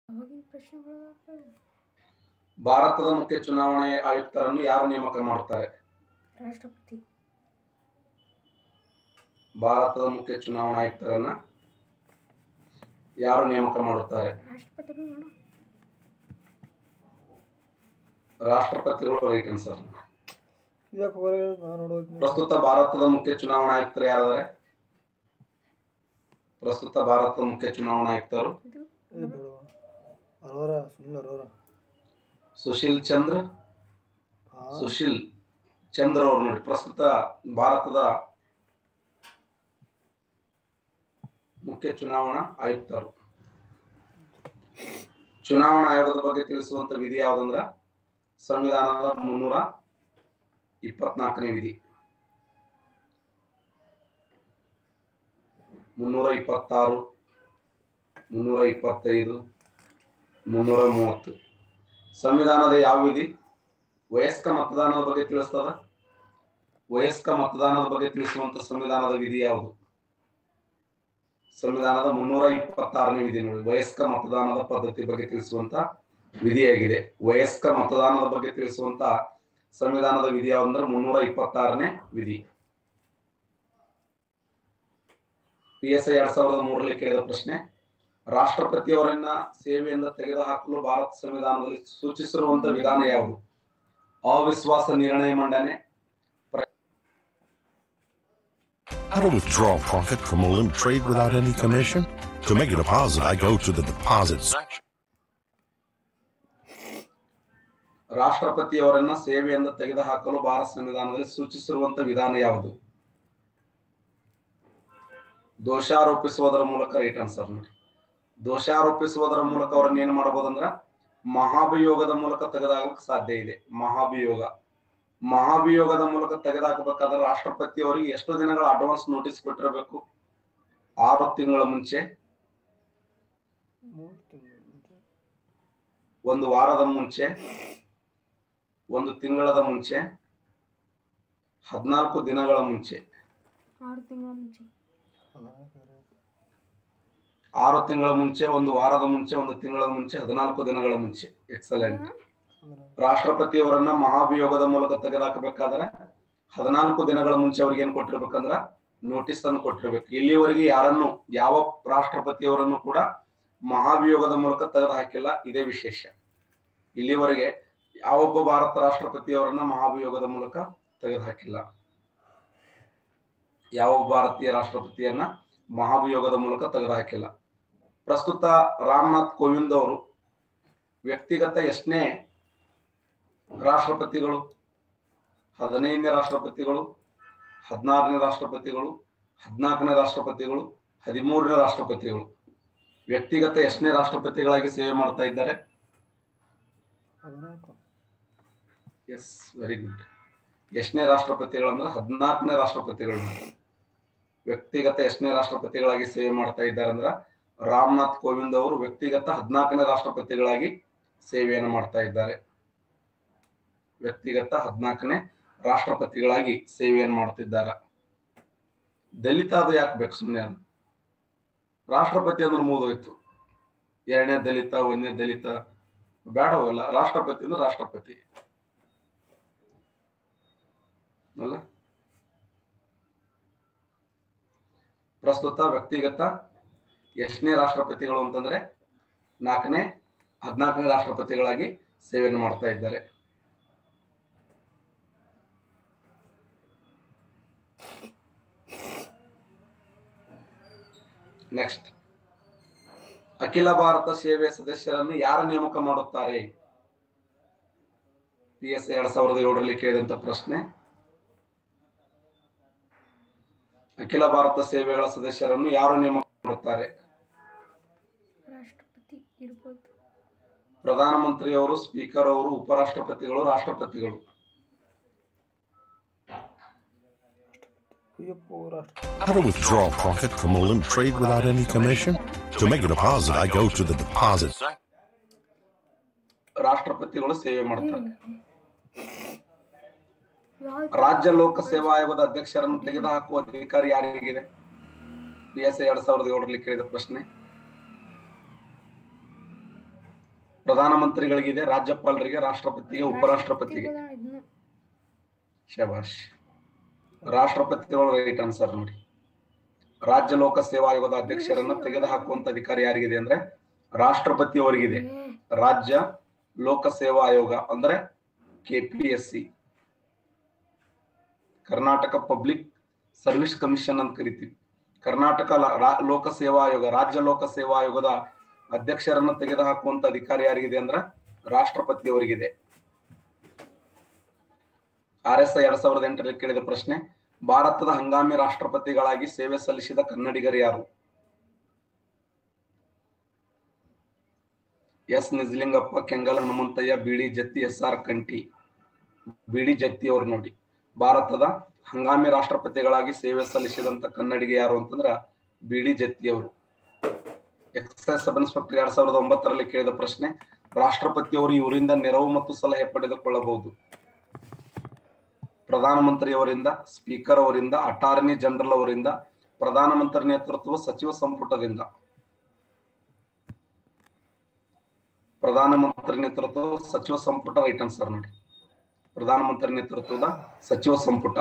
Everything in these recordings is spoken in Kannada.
ಅವಾಗಿನ ಪ್ರಶ್ನೆಗಳು ಭಾರತದ ಮುಖ್ಯ ಚುನಾವಣೆ ಆಯುಕ್ತರನ್ನು ಯಾರು ನೇಮಕ ಮಾಡುತ್ತಾರೆ? ರಾಷ್ಟ್ರಪತಿ. ಭಾರತದ ಮುಖ್ಯ ಚುನಾವಣಾ ಆಯುಕ್ತರನ್ನ ಯಾರು ನೇಮಕ ಮಾಡುತ್ತಾರೆ? ರಾಷ್ಟ್ರಪತಿಗಳು. ರಾಷ್ಟ್ರಪತಿಗಳು ರೈಟ್ ಆನ್ಸರ್. ಪ್ರಸ್ತುತ ಭಾರತದ ಮುಖ್ಯ ಚುನಾವಣಾ ಆಯುಕ್ತರು ಯಾರಿದ್ದಾರೆ? ಪ್ರಸ್ತುತ ಭಾರತದ ಮುಖ್ಯ ಚುನಾವಣಾ ಆಯುಕ್ತರು ಸುಶೀಲ್ ಚಂದ್ರ ಅವರು ನೋಡಿ. ಪ್ರಸ್ತುತ ಭಾರತದ ಮುಖ್ಯ ಚುನಾವಣಾ ಆಯುಕ್ತರು. ಚುನಾವಣಾ ಆಯೋಗದ ಬಗ್ಗೆ ತಿಳಿಸುವಂತ ವಿಧಿ ಯಾವುದಂದ್ರ ಸಂವಿಧಾನದ 324ನೇ ವಿಧಿ. 326, 325, 330. ಸಂವಿಧಾನದ ಯಾವ ವಿಧಿ ವಯಸ್ಕ ಮತದಾನದ ಬಗ್ಗೆ ತಿಳಿಸ್ತದ? ವಯಸ್ಕ ಮತದಾನದ ಬಗ್ಗೆ ತಿಳಿಸುವಂತ ಸಂವಿಧಾನದ ವಿಧಿ ಯಾವುದು? ಸಂವಿಧಾನದ 326ನೇ ವಿಧಿ ನೋಡಿ. ವಯಸ್ಕ ಮತದಾನದ ಪದ್ಧತಿ ಬಗ್ಗೆ ತಿಳಿಸುವಂತ ವಿಧಿಯಾಗಿದೆ. ವಯಸ್ಕ ಮತದಾನದ ಬಗ್ಗೆ ತಿಳಿಸುವಂತ ಸಂವಿಧಾನದ ವಿಧಿ ಯಾವಂದ್ರೆ 326ನೇ ವಿಧಿ. PSI 2003ರಲ್ಲಿ ಕೇಳಿದ ಪ್ರಶ್ನೆ, ರಾಷ್ಟ್ರಪತಿಯವರನ್ನ ಸೇವೆಯಿಂದ ತೆಗೆದುಹಾಕಲು ಭಾರತ ಸಂವಿಧಾನದಲ್ಲಿ ಸೂಚಿಸಿರುವಂತ ವಿಧಾನ ಯಾವುದು? ಅವಿಶ್ವಾಸ ನಿರ್ಣಯ ಮಂಡನೆ. How to withdraw profit from a limit trade without any commission? To make a deposit, I go to the deposit section. ರಾಷ್ಟ್ರಪತಿಯವರನ್ನ ಸೇವೆಯಿಂದ ತೆಗೆದುಹಾಕಲು ಭಾರತ ಸಂವಿಧಾನದಲ್ಲಿ ಸೂಚಿಸಿರುವಂತ ವಿಧಾನ ಯಾವುದು? ದೋಷಾರೋಪಿಸುವುದರ ಮೂಲಕ ರೈಟ್ ಆನ್ಸರ್ ನೋಡಿ. ದೋಷಾರೋಪಿಸುವುದರ ಮೂಲಕ ಅವರನ್ನ ಏನ್ ಮಾಡಬಹುದಂದ್ರ ಮಹಾಭಿಯೋಗದ ಮೂಲಕ ತೆಗೆದುಹಾಕಕ್ಕೆ ಸಾಧ್ಯ ಇದೆ. ಮಹಾಭಿಯೋಗದ ಮೂಲಕ ತೆಗೆದುಹಾಕಬೇಕಾದ್ರೆ ರಾಷ್ಟ್ರಪತಿ ಅವರಿಗೆ ಎಷ್ಟು ದಿನಗಳ ಅಡ್ವಾನ್ಸ್ ನೋಟಿಸ್ ಕೊಟ್ಟಿರಬೇಕು? 6 ತಿಂಗಳ ಮುಂಚೆ, 1 ವಾರದ ಮುಂಚೆ, 1 ತಿಂಗಳದ ಮುಂಚೆ, 14 ದಿನಗಳ ಮುಂಚೆ. 6 ತಿಂಗಳ ಮುಂಚೆ, 6 ತಿಂಗಳ ಮುಂಚೆ, 1 ವಾರದ ಮುಂಚೆ, 1 ತಿಂಗಳ ಮುಂಚೆ, 14 ದಿನಗಳ ಮುಂಚೆ. ಎಕ್ಸಲೆಂಟ್. ರಾಷ್ಟ್ರಪತಿಯವರನ್ನ ಮಹಾಭಿಯೋಗದ ಮೂಲಕ ತೆಗೆದುಹಾಕಬೇಕಾದ್ರೆ 14 ದಿನಗಳ ಮುಂಚೆ ಅವ್ರಿಗೆ ಏನ್ ಕೊಟ್ಟಿರ್ಬೇಕಂದ್ರ ನೋಟಿಸ್ ಅನ್ನು ಕೊಟ್ಟಿರ್ಬೇಕು. ಇಲ್ಲಿವರೆಗೆ ಯಾವ ರಾಷ್ಟ್ರಪತಿಯವರನ್ನು ಕೂಡ ಮಹಾಭಿಯೋಗದ ಮೂಲಕ ತೆಗೆದು ಹಾಕಿಲ್ಲ. ಇದೇ ವಿಶೇಷ. ಇಲ್ಲಿವರೆಗೆ ಯಾವೊಬ್ಬ ಭಾರತ ರಾಷ್ಟ್ರಪತಿಯವರನ್ನ ಮಹಾಭಿಯೋಗದ ಮೂಲಕ ತೆಗೆದು ಹಾಕಿಲ್ಲ. ಯಾವೊಬ್ಬ ಭಾರತೀಯ ರಾಷ್ಟ್ರಪತಿಯನ್ನ ಮಹಾಭಿಯೋಗದ ಮೂಲಕ ತೆಗೆದು ಹಾಕಿಲ್ಲ. ಪ್ರಸ್ತುತ ರಾಮನಾಥ್ ಕೋವಿಂದ್ ಅವರು ವ್ಯಕ್ತಿಗತ ಎಷ್ಟನೇ ರಾಷ್ಟ್ರಪತಿಗಳು? 15ನೇ ರಾಷ್ಟ್ರಪತಿಗಳು, 16ನೇ ರಾಷ್ಟ್ರಪತಿಗಳು, 14ನೇ ರಾಷ್ಟ್ರಪತಿಗಳು, 13ನೇ ರಾಷ್ಟ್ರಪತಿಗಳು. ವ್ಯಕ್ತಿಗತ ಎಷ್ಟನೇ ರಾಷ್ಟ್ರಪತಿಗಳಾಗಿ ಸೇವೆ ಮಾಡ್ತಾ ಇದ್ದಾರೆ? Yes, very good. ಎಷ್ಟನೇ ರಾಷ್ಟ್ರಪತಿಗಳು ಅಂದ್ರೆ 14ನೇ ರಾಷ್ಟ್ರಪತಿಗಳು. ವ್ಯಕ್ತಿಗತ ಎಷ್ಟನೇ ರಾಷ್ಟ್ರಪತಿಗಳಾಗಿ ಸೇವೆ ಮಾಡ್ತಾ ಇದ್ದಾರೆ ಅಂದ್ರ ರಾಮನಾಥ್ ಕೋವಿಂದ್ ಅವರು ವ್ಯಕ್ತಿಗತ 14ನೇ ರಾಷ್ಟ್ರಪತಿಗಳಾಗಿ ಸೇವೆಯನ್ನು ಮಾಡ್ತಾ ಇದ್ದಾರೆ. ವ್ಯಕ್ತಿಗತ 14ನೇ ರಾಷ್ಟ್ರಪತಿಗಳಾಗಿ ಸೇವೆಯನ್ನು ಮಾಡ್ತಿದ್ದಾರೆ. ದಲಿತ ಅದು ಯಾಕೆ ಬೇಕು? ಸುಮ್ಮನೆ ಅದು ರಾಷ್ಟ್ರಪತಿ ಅಂದ್ರೆ ಮುಗಿದೋಯ್ತು. 2ನೇ ದಲಿತ, 1ನೇ ದಲಿತ ಬೇಡವಲ್ಲ. ರಾಷ್ಟ್ರಪತಿ ಅಂದ್ರೆ ರಾಷ್ಟ್ರಪತಿ ಅಲ್ಲ. ಪ್ರಸ್ತುತ ವ್ಯಕ್ತಿಗತ ಎಷ್ಟನೇ ರಾಷ್ಟ್ರಪತಿಗಳು ಅಂತಂದ್ರೆ 14ನೇ ರಾಷ್ಟ್ರಪತಿಗಳಾಗಿ ಸೇವೆಯನ್ನು ಮಾಡ್ತಾ ಇದ್ದಾರೆ. ನೆಕ್ಸ್ಟ್, ಅಖಿಲ ಭಾರತ ಸೇವೆ ಸದಸ್ಯರನ್ನು ಯಾರು ನೇಮಕ ಮಾಡುತ್ತಾರೆ? PSI 2007ರಲ್ಲಿ ಕೇಳಿದಂತ ಪ್ರಶ್ನೆ. ಅಖಿಲ ಭಾರತ ಸೇವೆಗಳ ಸದಸ್ಯರನ್ನು ಯಾರು ನೇಮಕ ಮಾಡುತ್ತಾರೆ? ರಾಷ್ಟ್ರಪತಿ ಇರ್ಬೋದು. ಪ್ರಧಾನಮಂತ್ರಿಯವರು, ಸ್ಪೀಕರ್ ಅವರು, ಉಪರಾಷ್ಟ್ರಪತಿಗಳು, ರಾಷ್ಟ್ರಪತಿಗಳು. How to withdraw profit from a limit trade without any commission? To make a deposit, I go to the deposit section. ರಾಷ್ಟ್ರಪತಿಗಳು ಸೇವೆ ಮಾಡ್ತಾರೆ. ರಾಜ್ಯ ಲೋಕ ಸೇವಾ ಆಯೋಗದ ಅಧ್ಯಕ್ಷರನ್ನು ತೆಗೆದುಹಾಕುವ ಅಧಿಕಾರ ಯಾರಿಗಿದೆ? PSI 2007ರಲ್ಲಿ ಕೇಳಿದ ಪ್ರಶ್ನೆ. ಪ್ರಧಾನಮಂತ್ರಿಗಳಿಗಿದೆ, ರಾಜ್ಯಪಾಲರಿಗೆ, ರಾಷ್ಟ್ರಪತಿಗೆ, ಉಪರಾಷ್ಟ್ರಪತಿಗೆ. ಶಬಾಷ್. ರಾಷ್ಟ್ರಪತಿಗಳು ರೈಟ್ ಆನ್ಸರ್ ನೋಡಿ. ರಾಜ್ಯ ಲೋಕ ಸೇವಾ ಆಯೋಗದ ಅಧ್ಯಕ್ಷರನ್ನ ತೆಗೆದುಹಾಕುವಂತ ಅಧಿಕಾರ ಯಾರಿಗಿದೆ ಅಂದ್ರೆ ರಾಷ್ಟ್ರಪತಿ ಅವರಿಗಿದೆ. ರಾಜ್ಯ ಲೋಕ ಸೇವಾ ಆಯೋಗ ಅಂದ್ರೆ KPSC, Karnataka public service commission ಅಂತ ಕರಿತೀವಿ. ಕರ್ನಾಟಕ ಲೋಕ ಸೇವಾ ಆಯೋಗ, ರಾಜ್ಯ ಲೋಕ ಸೇವಾ ಆಯೋಗದ ಅಧ್ಯಕ್ಷರನ್ನ ತೆಗೆದುಹಾಕುವಂತ ಅಧಿಕಾರ ಯಾರಿಗಿದೆ ಅಂದ್ರೆ ರಾಷ್ಟ್ರಪತಿ ಅವರಿಗಿದೆ. RSI 2008ರಲ್ಲಿ ಕೇಳಿದ ಪ್ರಶ್ನೆ, ಭಾರತದ ಹಂಗಾಮಿ ರಾಷ್ಟ್ರಪತಿಗಳಾಗಿ ಸೇವೆ ಸಲ್ಲಿಸಿದ ಕನ್ನಡಿಗರು ಯಾರು? S Nijalingappa, Kengal Hanumanthaiah, BD Jatti, SR Kanthi. BD Jatti ಅವರು ನೋಡಿ. ಭಾರತದ ಹಂಗಾಮಿ ರಾಷ್ಟ್ರಪತಿಗಳಾಗಿ ಸೇವೆ ಸಲ್ಲಿಸಿದಂತ ಕನ್ನಡಿಗ ಯಾರು ಅಂತಂದ್ರ BD ಜತ್ತಿ ಅವರು. ಎಕ್ಸೈಸ್ ಸಬ್ ಇನ್ಸ್ಪೆಕ್ಟರ್ 2009ರಲ್ಲಿ ಕೇಳಿದ ಪ್ರಶ್ನೆ, ರಾಷ್ಟ್ರಪತಿಯವರು ಇವರಿಂದ ನೆರವು ಮತ್ತು ಸಲಹೆ ಪಡೆದುಕೊಳ್ಳಬಹುದು. ಪ್ರಧಾನಮಂತ್ರಿಯವರಿಂದ, ಸ್ಪೀಕರ್ ಅವರಿಂದ, ಅಟಾರ್ನಿ ಜನರಲ್ ಅವರಿಂದ, ಪ್ರಧಾನಮಂತ್ರಿ ನೇತೃತ್ವ ಸಚಿವ ಸಂಪುಟದಿಂದ. ಪ್ರಧಾನಮಂತ್ರಿ ನೇತೃತ್ವ ಸಚಿವ ಸಂಪುಟ ರೈಟ್ ಆನ್ಸರ್ ನೋಡಿ. ಪ್ರಧಾನಮಂತ್ರಿ ನೇತೃತ್ವದ ಸಚಿವ ಸಂಪುಟ.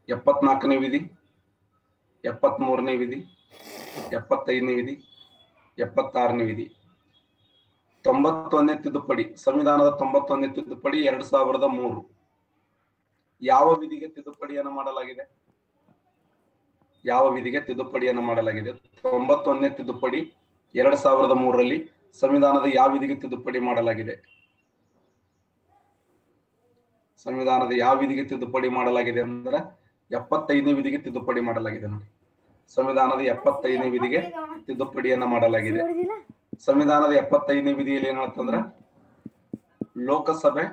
74ನೇ ವಿಧಿ, 73ನೇ ವಿಧಿ, 75ನೇ ವಿಧಿ, 76ನೇ ವಿಧಿ. 91ನೇ ತಿದ್ದುಪಡಿ, ಸಂವಿಧಾನದ 91ನೇ ತಿದ್ದುಪಡಿ 2003. ಯಾವ ವಿಧಿಗೆ ತಿದ್ದುಪಡಿಯನ್ನು ಮಾಡಲಾಗಿದೆ? ಯಾವ ವಿಧಿಗೆ ತಿದ್ದುಪಡಿಯನ್ನು ಮಾಡಲಾಗಿದೆ? 91ನೇ ತಿದ್ದುಪಡಿ 2003ರಲ್ಲಿ ಸಂವಿಧಾನದ ಯಾವ ವಿಧಿಗೆ ತಿದ್ದುಪಡಿ ಮಾಡಲಾಗಿದೆ? ಸಂವಿಧಾನದ ಯಾವ ವಿಧಿಗೆ ತಿದ್ದುಪಡಿ ಮಾಡಲಾಗಿದೆ ಅಂದ್ರೆ 75ನೇ ವಿಧಿಗೆ ತಿದ್ದುಪಡಿ ಮಾಡಲಾಗಿದೆ ನೋಡಿ. ಸಂವಿಧಾನದ 75ನೇ ವಿಧಿಗೆ ತಿದ್ದುಪಡಿಯನ್ನ ಮಾಡಲಾಗಿದೆ. ಸಂವಿಧಾನದ 75ನೇ ವಿಧಿಯಲ್ಲಿ ಏನ್ ಹೇಳ್ತಂದ್ರ ಲೋಕಸಭೆ,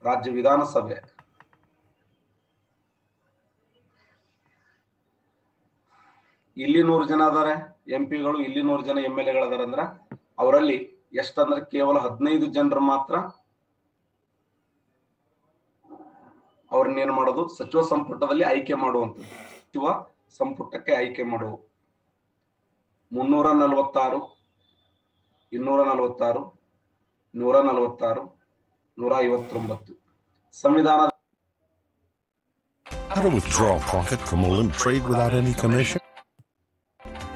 ರಾಜ್ಯ ವಿಧಾನಸಭೆ, ಇಲ್ಲಿ 100 ಜನ ಅದಾರೆ MP ಗಳು, ಇಲ್ಲಿ 100 ಜನ MLA ಗಳು ಅದಾರ ಅಂದ್ರ ಅವರಲ್ಲಿ ಎಷ್ಟಂದ್ರೆ ಕೇವಲ 15 ಜನರು ಮಾತ್ರ ಅವ್ರನ್ನ ಏನ್ ಮಾಡೋದು, ಸಚಿವ ಸಂಪುಟದಲ್ಲಿ ಆಯ್ಕೆ ಮಾಡುವಂಥದ್ದು. ಸಚಿವ ಸಂಪುಟಕ್ಕೆ ಆಯ್ಕೆ ಮಾಡುವ 346, 246, 146, 159. ಸಂವಿಧಾನ. How to withdraw profit from a limp trade without any commission?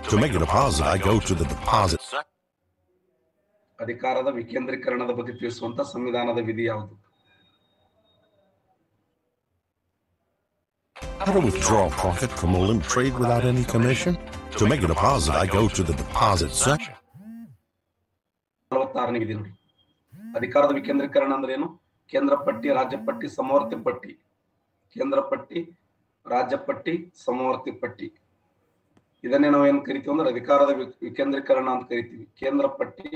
To make a deposit, I go to the deposit section. ಅಧಿಕಾರದ ವಿಕೇಂದ್ರೀಕರಣದ ಬಗ್ಗೆ ತಿಳಿಸುವಂತ ಸಂವಿಧಾನದ ವಿಧಿ ಯಾವುದು? How to withdraw profit from a limp trade without any commission? To make a deposit, I go to the deposit section. 46ನೇ ವಿಧಿ ನೋಡಿ. ಅಧಿಕಾರದ ವಿಕೇಂದ್ರೀಕರಣ ಅಂದ್ರೆ ಏನು? ಕೇಂದ್ರ ಪಟ್ಟಿ, ರಾಜ್ಯ ಪಟ್ಟಿ, ಸಮವರ್ತಿ ಪಟ್ಟಿ. ಕೇಂದ್ರ ಪಟ್ಟಿ, ರಾಜ್ಯ ಪಟ್ಟಿ, ಸಮವರ್ತಿ ಪಟ್ಟಿ. ಇದನ್ನೇ ನಾವು ಏನ್ ಕರಿತೀವಿ ಅಂದ್ರೆ ಅಧಿಕಾರದ ವಿಕೇಂದ್ರೀಕರಣ ಅಂತ ಕರಿತೀವಿ. ಕೇಂದ್ರ ಪಟ್ಟಿ,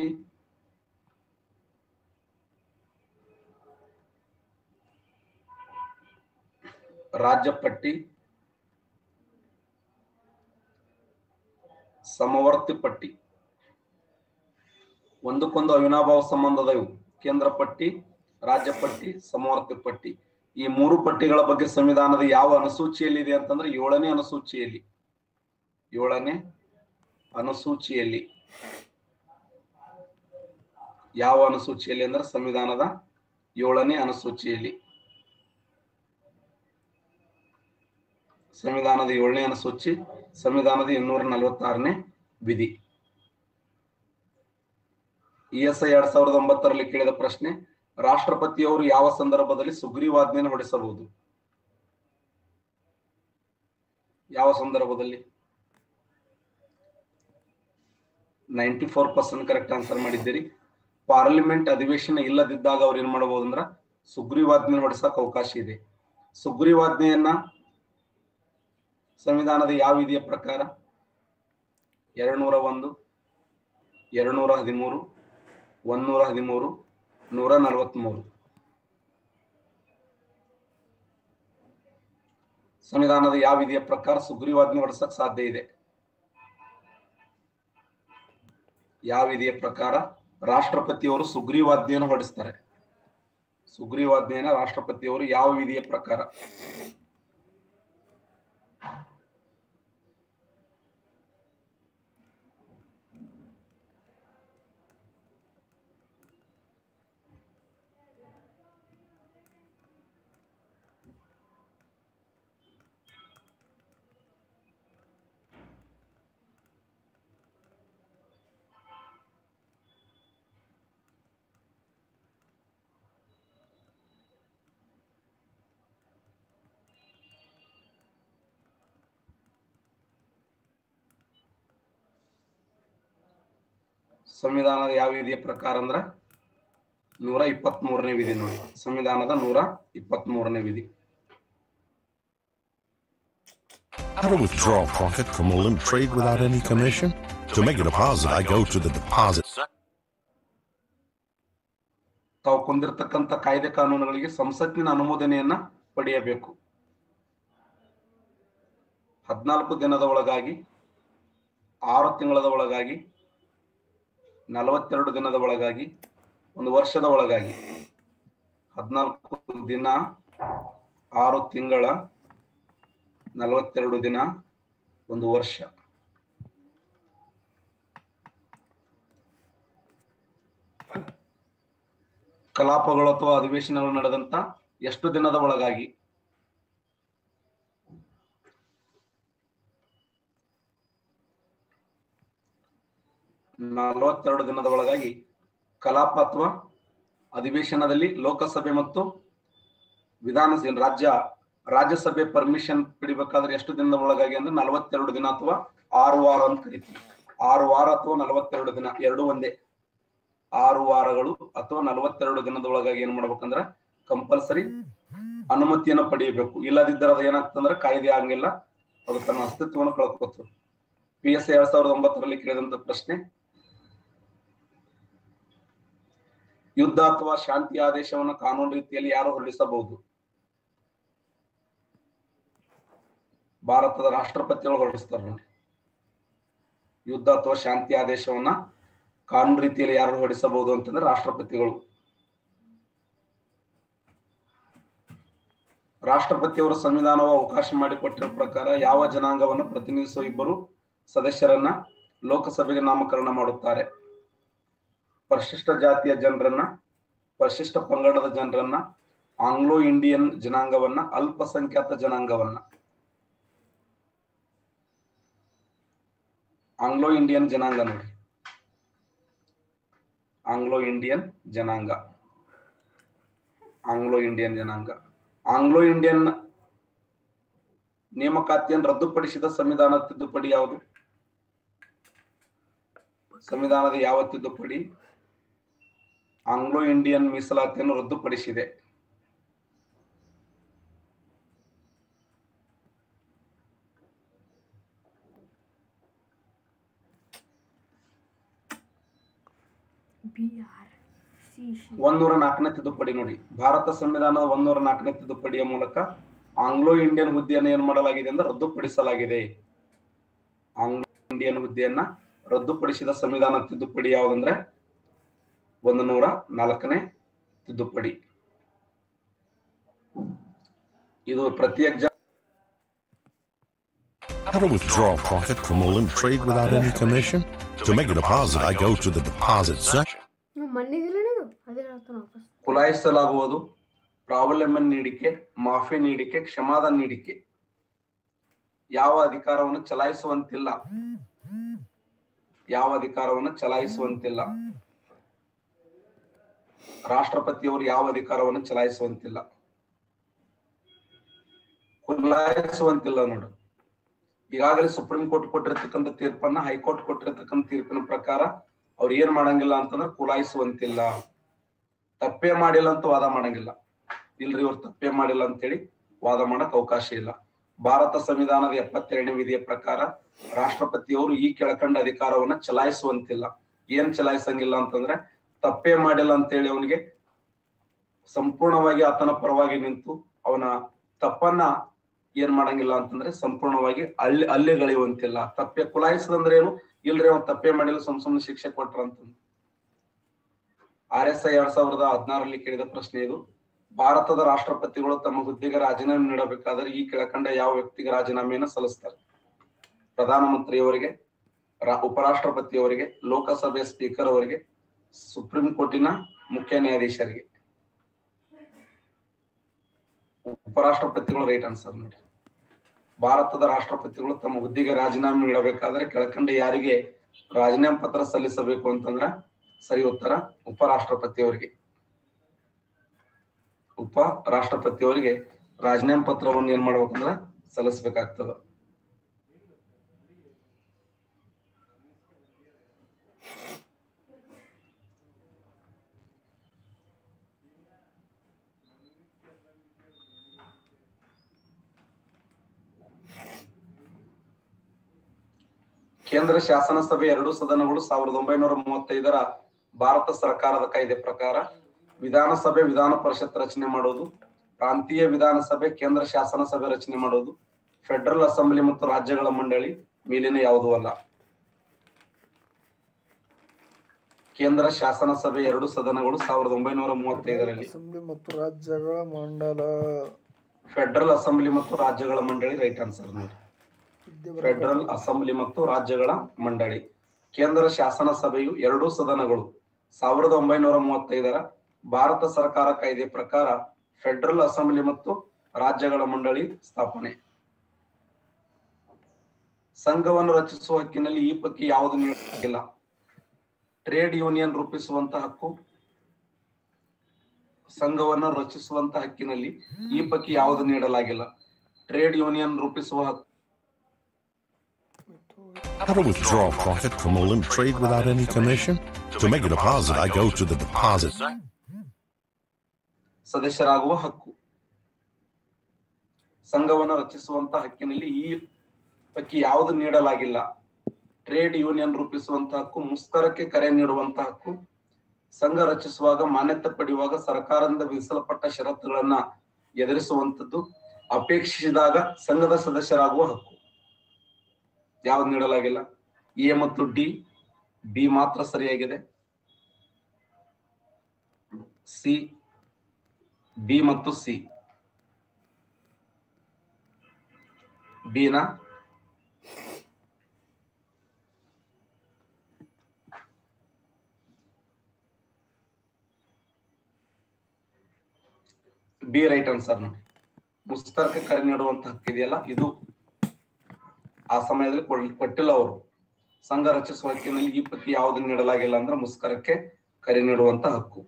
ರಾಜ್ಯ ಪಟ್ಟಿ, ಸಮವರ್ತಿ ಪಟ್ಟಿ. ಒಂದಕ್ಕೊಂದು ಅವಿನಾಭಾವ ಸಂಬಂಧದ ಇವು. ಕೇಂದ್ರ ಪಟ್ಟಿ, ರಾಜ್ಯ ಪಟ್ಟಿ, ಸಮವರ್ತಿ ಪಟ್ಟಿ. ಈ 3 ಪಟ್ಟಿಗಳ ಬಗ್ಗೆ ಸಂವಿಧಾನದ ಯಾವ ಅನುಸೂಚಿಯಲ್ಲಿ ಇದೆ ಅಂತಂದ್ರೆ 7ನೇ ಅನುಸೂಚಿಯಲ್ಲಿ. 7ನೇ ಅನುಸೂಚಿಯಲ್ಲಿ. ಯಾವ ಅನುಸೂಚಿಯಲ್ಲಿ ಅಂದ್ರೆ ಸಂವಿಧಾನದ 7ನೇ ಅನುಸೂಚಿಯಲ್ಲಿ. ಸಂವಿಧಾನದ 7ನೇ ಅನುಸೂಚಿ, ಸಂವಿಧಾನದ 246ನೇ ವಿಧಿ. ESI 2009ರಲ್ಲಿ ಕೇಳಿದ ಪ್ರಶ್ನೆ, ರಾಷ್ಟ್ರಪತಿಯವರು ಯಾವ ಸಂದರ್ಭದಲ್ಲಿ ಸುಗ್ರೀವಾಜ್ಞೆಯನ್ನು ಹೊರಡಿಸಬಹುದು? ಯಾವ ಸಂದರ್ಭದಲ್ಲಿ? 94% ಕರೆಕ್ಟ್ ಆನ್ಸರ್ ಮಾಡಿದ್ದೀರಿ. ಪಾರ್ಲಿಮೆಂಟ್ ಅಧಿವೇಶನ ಇಲ್ಲದಿದ್ದಾಗ ಅವ್ರು ಏನ್ ಮಾಡಬಹುದು ಅಂದ್ರ ಸುಗ್ರೀವಾಜ್ಞೆ ಹೊರಡಿಸಕ್ ಅವಕಾಶ ಇದೆ. ಸುಗ್ರೀವಾಜ್ಞೆಯನ್ನ ಸಂವಿಧಾನದ ಯಾವ ವಿಧಿಯ ಪ್ರಕಾರ? 201, 213, 113, 143. ಸಂವಿಧಾನದ ಯಾವ ವಿಧಿಯ ಪ್ರಕಾರ ಸುಗ್ರೀವಾಜ್ಞೆ ಹೊರಡಿಸಕ್ ಸಾಧ್ಯ ಇದೆ? ಯಾವ ವಿಧಿಯ ಪ್ರಕಾರ ರಾಷ್ಟ್ರಪತಿಯವರು ಸುಗ್ರೀವಾಜ್ಞೆಯನ್ನು ಹೊರಡಿಸ್ತಾರೆ? ಸುಗ್ರೀವಾಜ್ಞೆಯನ್ನ ರಾಷ್ಟ್ರಪತಿಯವರು ಯಾವ ವಿಧಿಯ ಪ್ರಕಾರ? ಸಂವಿಧಾನದ ಯಾವ ವಿಧಿಯ ಪ್ರಕಾರ ಅಂದ್ರ 123ನೇ ವಿಧಿ ನೋಡಿ. ಸಂವಿಧಾನದ 123ನೇ ವಿಧಿ. How to withdraw profit from a limp trade without any commission? To make a deposit, I go to the deposit section. ತಾವು ಕೊಂದಿರ್ತಕ್ಕಂಥ ಕಾಯ್ದೆ ಕಾನೂನುಗಳಿಗೆ ಸಂಸತ್ತಿನ ಅನುಮೋದನೆಯನ್ನ ಪಡೆಯಬೇಕು. 14 ದಿನದ ಒಳಗಾಗಿ, 6 ತಿಂಗಳದ ಒಳಗಾಗಿ, 42 ದಿನದ ಒಳಗಾಗಿ, 1 ವರ್ಷದ ಒಳಗಾಗಿ. 14 ದಿನ, 6 ತಿಂಗಳ, 42 ದಿನ, 1 ವರ್ಷ. ಕಲಾಪಗಳು ಅಥವಾ ಅಧಿವೇಶನಗಳು ನಡೆದಂತ ಎಷ್ಟು ದಿನದ ಒಳಗಾಗಿ? 42 ದಿನದ ಒಳಗಾಗಿ ಕಲಾಪ ಅಥವಾ ಅಧಿವೇಶನದಲ್ಲಿ ಲೋಕಸಭೆ ಮತ್ತು ರಾಜ್ಯಸಭೆ ಪರ್ಮಿಷನ್ ಪಡಿಬೇಕಾದ್ರೆ ಎಷ್ಟು ದಿನದ ಒಳಗಾಗಿ ಅಂದ್ರೆ 42 ದಿನ ಅಥವಾ 6 ವಾರ ಅಂತ ಕರಿತೀವಿ. 6 ವಾರ ಅಥವಾ 42 ದಿನ ಎರಡು ಒಂದೇ. 6 ವಾರಗಳು ಅಥವಾ 42 ದಿನದ ಒಳಗಾಗಿ ಏನ್ ಮಾಡ್ಬೇಕಂದ್ರ ಕಂಪಲ್ಸರಿ ಅನುಮತಿಯನ್ನು ಪಡೆಯಬೇಕು. ಇಲ್ಲದಿದ್ದರೆ ಅದು ಏನಾಗ್ತಂದ್ರೆ ಕಾಯ್ದೆ ಆಗಂಗಿಲ್ಲ, ಅದು ತನ್ನ ಅಸ್ತಿತ್ವವನ್ನು ಕಳ್ಕೊತು. PSI 2009ರಲ್ಲಿ ಕೇಳಿದಂತ ಪ್ರಶ್ನೆ, ಯುದ್ಧ ಅಥವಾ ಶಾಂತಿ ಆದೇಶವನ್ನು ಕಾನೂನು ರೀತಿಯಲ್ಲಿ ಯಾರು ಹೊರಡಿಸಬಹುದು? ಭಾರತದ ರಾಷ್ಟ್ರಪತಿಗಳು ಹೊರಡಿಸ್ತಾರೆ ನೋಡಿ. ಯುದ್ಧ ಅಥವಾ ಶಾಂತಿ ಆದೇಶವನ್ನ ಕಾನೂನು ರೀತಿಯಲ್ಲಿ ಯಾರು ಹೊರಡಿಸಬಹುದು ಅಂತಂದ್ರೆ ರಾಷ್ಟ್ರಪತಿಗಳು. ರಾಷ್ಟ್ರಪತಿಯವರು ಸಂವಿಧಾನವು ಅವಕಾಶ ಮಾಡಿಕೊಟ್ಟಿರೋ ಪ್ರಕಾರ ಯಾವ ಜನಾಂಗವನ್ನು ಪ್ರತಿನಿಧಿಸುವ 2 ಸದಸ್ಯರನ್ನ ಲೋಕಸಭೆಗೆ ನಾಮಕರಣ ಮಾಡುತ್ತಾರೆ? ಪರಿಶಿಷ್ಟ ಜಾತಿಯ ಜನರನ್ನ, ಪರಿಶಿಷ್ಟ ಪಂಗಡದ ಜನರನ್ನ, ಆಂಗ್ಲೋ ಇಂಡಿಯನ್ ಜನಾಂಗವನ್ನ, ಅಲ್ಪಸಂಖ್ಯಾತ ಜನಾಂಗವನ್ನ. ಆಂಗ್ಲೋ ಇಂಡಿಯನ್ ಜನಾಂಗ ನೋಡಿ. ಆಂಗ್ಲೋ ಇಂಡಿಯನ್ ಜನಾಂಗ. ಆಂಗ್ಲೋ ಇಂಡಿಯನ್ ಜನಾಂಗ. ಆಂಗ್ಲೋ ಇಂಡಿಯನ್ ನೇಮಕಾತಿಯನ್ನು ರದ್ದುಪಡಿಸಿದ ಸಂವಿಧಾನ ತಿದ್ದುಪಡಿ ಯಾವುದು? ಸಂವಿಧಾನದ ಯಾವ ತಿದ್ದುಪಡಿ ಆಂಗ್ಲೋ ಇಂಡಿಯನ್ ಮೀಸಲಾತಿಯನ್ನು ರದ್ದುಪಡಿಸಿದೆ? BRCC 104ನೇ ತಿದ್ದುಪಡಿ ನೋಡಿ. ಭಾರತ ಸಂವಿಧಾನದ 104ನೇ ತಿದ್ದುಪಡಿಯ ಮೂಲಕ ಆಂಗ್ಲೋ ಇಂಡಿಯನ್ ಹುದ್ದೆಯನ್ನು ಏನ್ ಮಾಡಲಾಗಿದೆ ಅಂದ್ರೆ ರದ್ದುಪಡಿಸಲಾಗಿದೆ. ಆಂಗ್ಲೋ ಇಂಡಿಯನ್ ಹುದ್ದೆಯನ್ನ ರದ್ದುಪಡಿಸಿದ ಸಂವಿಧಾನ ತಿದ್ದುಪಡಿ ಯಾವುದಂದ್ರೆ 104ನೇ ತಿದ್ದುಪಡಿ. ಇದು ಪ್ರತಿ exam How to withdraw profit from a limp trade without any commission? To make a deposit, I go to the deposit section. ಮಣ್ಣಿದಿಲ್ಲ ಅದೇ ಹೇಳ್ತಾನೆ ವಾಪಸ್. ಕುಲಾಯಿಸಲಾಗುವುದು, ಪ್ರಾಬಲ್ಯಮನ್ ನೀಡಿಕೆ, ಮಾಫಿ ನೀಡಿಕೆ, ಕ್ಷಮಾದಾನ ನೀಡಿಕೆ ಯಾವ ಅಧಿಕಾರವನ್ನು ಚಲಾಯಿಸುವಂತಿಲ್ಲ. ಯಾವ ಅಧಿಕಾರವನ್ನು ಚಲಾಯಿಸುವಂತಿಲ್ಲ. ರಾಷ್ಟ್ರಪತಿಯವರು ಯಾವ ಅಧಿಕಾರವನ್ನು ಚಲಾಯಿಸುವಂತಿಲ್ಲ, ಕುಲಾಯಿಸುವಂತಿಲ್ಲ ನೋಡು. ಈಗಾಗಲೇ ಸುಪ್ರೀಂ ಕೋರ್ಟ್ ಕೊಟ್ಟಿರ್ತಕ್ಕಂಥ ತೀರ್ಪನ್ನ ಹೈಕೋರ್ಟ್ ಕೊಟ್ಟಿರ್ತಕ್ಕಂಥ ತೀರ್ಪಿನ ಪ್ರಕಾರ ಅವ್ರು ಏನ್ ಮಾಡಂಗಿಲ್ಲ ಅಂತಂದ್ರೆ ಕುಲಾಯಿಸುವಂತಿಲ್ಲ. ತಪ್ಪೇ ಮಾಡಿಲ್ಲ ಅಂತ ವಾದ ಮಾಡಂಗಿಲ್ಲ. ಇಲ್ರಿ ಇವ್ರು ತಪ್ಪೇ ಮಾಡಿಲ್ಲ ಅಂತೇಳಿ ವಾದ ಮಾಡಕ್ ಅವಕಾಶ ಇಲ್ಲ. ಭಾರತ ಸಂವಿಧಾನದ 72ನೇ ವಿಧಿಯ ಪ್ರಕಾರ ರಾಷ್ಟ್ರಪತಿಯವರು ಈ ಕೆಳಕಂಡ ಅಧಿಕಾರವನ್ನ ಚಲಾಯಿಸುವಂತಿಲ್ಲ. ಏನ್ ಚಲಾಯಿಸಂಗಿಲ್ಲ ಅಂತಂದ್ರೆ ತಪ್ಪೇ ಮಾಡಿಲ್ಲ ಅಂತೇಳಿ ಅವನಿಗೆ ಸಂಪೂರ್ಣವಾಗಿ ಆತನ ಪರವಾಗಿ ನಿಂತು ಅವನ ತಪ್ಪನ್ನ ಏನ್ ಮಾಡಂಗಿಲ್ಲ ಅಂತಂದ್ರೆ ಸಂಪೂರ್ಣವಾಗಿ ಅಲ್ಲೆಗಳೆಯುವಂತಿಲ್ಲ. ತಪ್ಪೆ ಕುಲಾಯಿಸದಂದ್ರೆ ಏನು? ಇಲ್ರಿ ಅವ್ನು ತಪ್ಪೇ ಮಾಡಿಲ್ಲ ಸುಮ್ನೆ ಶಿಕ್ಷೆ ಕೊಟ್ರ ಅಂತಂದು. RSI 2016ರಲ್ಲಿ ಕೇಳಿದ ಪ್ರಶ್ನೆ ಇದು. ಭಾರತದ ರಾಷ್ಟ್ರಪತಿಗಳು ತಮ್ಮ ಹುದ್ದೆಗೆ ರಾಜೀನಾಮೆ ನೀಡಬೇಕಾದರೆ ಈ ಕೆಳಕಂಡ ಯಾವ ವ್ಯಕ್ತಿಗೆ ರಾಜೀನಾಮೆಯನ್ನು ಸಲ್ಲಿಸ್ತಾರೆ? ಪ್ರಧಾನಮಂತ್ರಿಯವರಿಗೆ, ಉಪರಾಷ್ಟ್ರಪತಿಯವರಿಗೆ, ಲೋಕಸಭೆ ಸ್ಪೀಕರ್ ಅವರಿಗೆ, ಸುಪ್ರೀಂ ಕೋರ್ಟಿನ ಮುಖ್ಯ ನ್ಯಾಯಾಧೀಶರಿಗೆ. ಉಪರಾಷ್ಟ್ರಪತಿಗಳು ರೈಟ್ ಆನ್ಸರ್ ನೋಡಿ. ಭಾರತದ ರಾಷ್ಟ್ರಪತಿಗಳು ತಮ್ಮ ಹುದ್ದೆಗೆ ರಾಜೀನಾಮೆ ನೀಡಬೇಕಾದ್ರೆ ಕೆಳಕಂಡ ಯಾರಿಗೆ ರಾಜೀನಾಮೆ ಪತ್ರ ಸಲ್ಲಿಸಬೇಕು ಅಂತಂದ್ರ ಸರಿ ಉತ್ತರ ಉಪರಾಷ್ಟ್ರಪತಿಯವರಿಗೆ. ಉಪರಾಷ್ಟ್ರಪತಿಯವರಿಗೆ ರಾಜೀನಾಮೆ ಪತ್ರವನ್ನು ಏನ್ ಮಾಡ್ಬೇಕಂದ್ರ ಸಲ್ಲಿಸಬೇಕಾಗ್ತದ. ಕೇಂದ್ರ ಶಾಸನ ಸಭೆ ಎರಡು ಸದನಗಳು 1935ರ ಭಾರತ ಸರ್ಕಾರದ ಕಾಯ್ದೆ ಪ್ರಕಾರ ವಿಧಾನಸಭೆ ವಿಧಾನ ಪರಿಷತ್ ರಚನೆ ಮಾಡೋದು, ಪ್ರಾಂತೀಯ ವಿಧಾನಸಭೆ ಕೇಂದ್ರ ಶಾಸನ ಸಭೆ ರಚನೆ ಮಾಡೋದು, ಫೆಡರಲ್ ಅಸೆಂಬ್ಲಿ ಮತ್ತು ರಾಜ್ಯಗಳ ಮಂಡಳಿ ಮೇಲಿನ ಯಾವುದೂ ಅಲ್ಲ. ಕೇಂದ್ರ ಶಾಸನ ಸಭೆ ಎರಡು ಸದನಗಳು 1935ರಲ್ಲಿ ಅಸೆಂಬ್ಲಿ ಮತ್ತು ರಾಜ್ಯಗಳ ಮಂಡಲ, ಫೆಡರಲ್ ಅಸೆಂಬ್ಲಿ ಮತ್ತು ರಾಜ್ಯಗಳ ಮಂಡಳಿ ರೈಟ್ ಆನ್ಸರ್ ನೋಡಿ. ಫೆಡರಲ್ ಅಸೆಂಬ್ಲಿ ಮತ್ತು ರಾಜ್ಯಗಳ ಮಂಡಳಿ. ಕೇಂದ್ರ ಶಾಸನ ಸಭೆಯು ಎರಡೂ ಸದನಗಳು 1935ರ ಭಾರತ ಸರ್ಕಾರ ಕಾಯ್ದೆ ಪ್ರಕಾರ ಫೆಡರಲ್ ಅಸೆಂಬ್ಲಿ ಮತ್ತು ರಾಜ್ಯಗಳ ಮಂಡಳಿ ಸ್ಥಾಪನೆ. ಸಂಘವನ್ನು ರಚಿಸುವ ಹಕ್ಕಿನಲ್ಲಿ ಈ ಪೈಕಿ ಯಾವುದು ನೀಡಲಾಗಿಲ್ಲ? ಟ್ರೇಡ್ ಯೂನಿಯನ್ ರೂಪಿಸುವಂತ ಹಕ್ಕು. ಸಂಘವನ್ನು ರಚಿಸುವಂತ ಹಕ್ಕಿನಲ್ಲಿ ಈ ಪೈಕಿ ಯಾವುದು ನೀಡಲಾಗಿಲ್ಲ? ಟ್ರೇಡ್ ಯೂನಿಯನ್ ರೂಪಿಸುವ ಹಕ್ಕು. How to withdraw profit from a limp trade without any commission? To make a deposit, I go to the deposit. ಸದಸ್ಯರಾಗುವ ಹಕ್ಕು. ಸಂಘವನ್ನು ರಚಿಸುವಂತ ಹಕ್ಕಿನಲ್ಲಿ ಈ ಪೈಕಿ ಯಾವುದು ನೀಡಲಾಗಿಲ್ಲ? ಟ್ರೇಡ್ ಯೂನಿಯನ್ ರೂಪಿಸುವಂತ ಹಕ್ಕು, ಮುಷ್ಕರಕ್ಕೆ ಕರೆ ನೀಡುವಂತ ಹಕ್ಕು, ಸಂಘ ರಚಿಸುವಾಗ ಮಾನ್ಯತೆ ಪಡೆಯುವಾಗ ಸರ್ಕಾರದಿಂದ ವಿಧಿಸಲ್ಪಟ್ಟ ಷರತ್ತುಗಳನ್ನ ಎದುರಿಸುವಂತದ್ದು, ಅಪೇಕ್ಷಿಸಿದಾಗ ಸಂಘದ ಸದಸ್ಯರಾಗುವ ಹಕ್ಕು. ಯಾವ್ದು ನೀಡಲಾಗಿಲ್ಲ? ಎ ಮತ್ತು ಡಿ. ಬಿ ಮಾತ್ರ ಸರಿಯಾಗಿದೆ. ಸಿ, ಬಿ ಮತ್ತು ಸಿ. ಬಿನ ಬಿ ರೈಟ್ ಆನ್ಸರ್ ನೋಡಿ. ಮುಷ್ಕರಕ್ಕೆ ಕರೆ ನೀಡುವಂತ ಹಕ್ಕಿದೆಯಲ್ಲ, ಇದು ಆ ಸಮಯದಲ್ಲಿ ಕೊಟ್ಟಿಲ್ಲ ಅವರು. ಸಂಘ ರಚಿಸುವ ಹಕ್ಕಿನಲ್ಲಿ ಈ ಪೈಕಿ ಯಾವುದು ನೀಡಲಾಗಿಲ್ಲ ಅಂದ್ರೆ ಮುಷ್ಕರಕ್ಕೆ ಕರೆ ನೀಡುವಂತ ಹಕ್ಕು.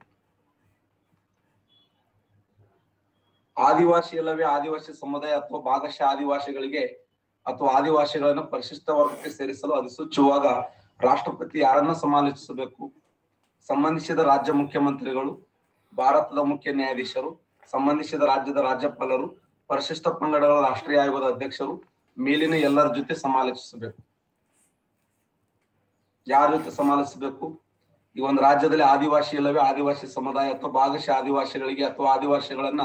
ಆದಿವಾಸಿ ಇಲ್ಲವೇ ಆದಿವಾಸಿ ಸಮುದಾಯ ಅಥವಾ ಭಾಗಶಃ ಆದಿವಾಸಿಗಳಿಗೆ ಅಥವಾ ಆದಿವಾಸಿಗಳನ್ನು ಪರಿಶಿಷ್ಟ ವರ್ಗಕ್ಕೆ ಸೇರಿಸಲು ಅಧಿಸೂಚಿಸುವಾಗ ರಾಷ್ಟ್ರಪತಿ ಯಾರನ್ನ ಸಮಾಲೋಚಿಸಬೇಕು? ಸಂಬಂಧಿಸಿದ ರಾಜ್ಯ ಮುಖ್ಯಮಂತ್ರಿಗಳು, ಭಾರತದ ಮುಖ್ಯ ನ್ಯಾಯಾಧೀಶರು, ಸಂಬಂಧಿಸಿದ ರಾಜ್ಯದ ರಾಜ್ಯಪಾಲರು, ಪರಿಶಿಷ್ಟ ಪಂಗಡಗಳ ರಾಷ್ಟ್ರೀಯ ಆಯೋಗದ ಅಧ್ಯಕ್ಷರು, ಮೇಲಿನ ಎಲ್ಲರ ಜೊತೆ ಸಮಾಲೋಚಿಸಬೇಕು. ಯಾರ ಜೊತೆ ಸಮಾಲೋಚಿಸಬೇಕು? ಈ ಒಂದು ರಾಜ್ಯದಲ್ಲಿ ಆದಿವಾಸಿ ಇಲ್ಲವೇ ಆದಿವಾಸಿ ಸಮುದಾಯ ಅಥವಾ ಭಾಗಶಃ ಆದಿವಾಸಿಗಳಿಗೆ ಅಥವಾ ಆದಿವಾಸಿಗಳನ್ನ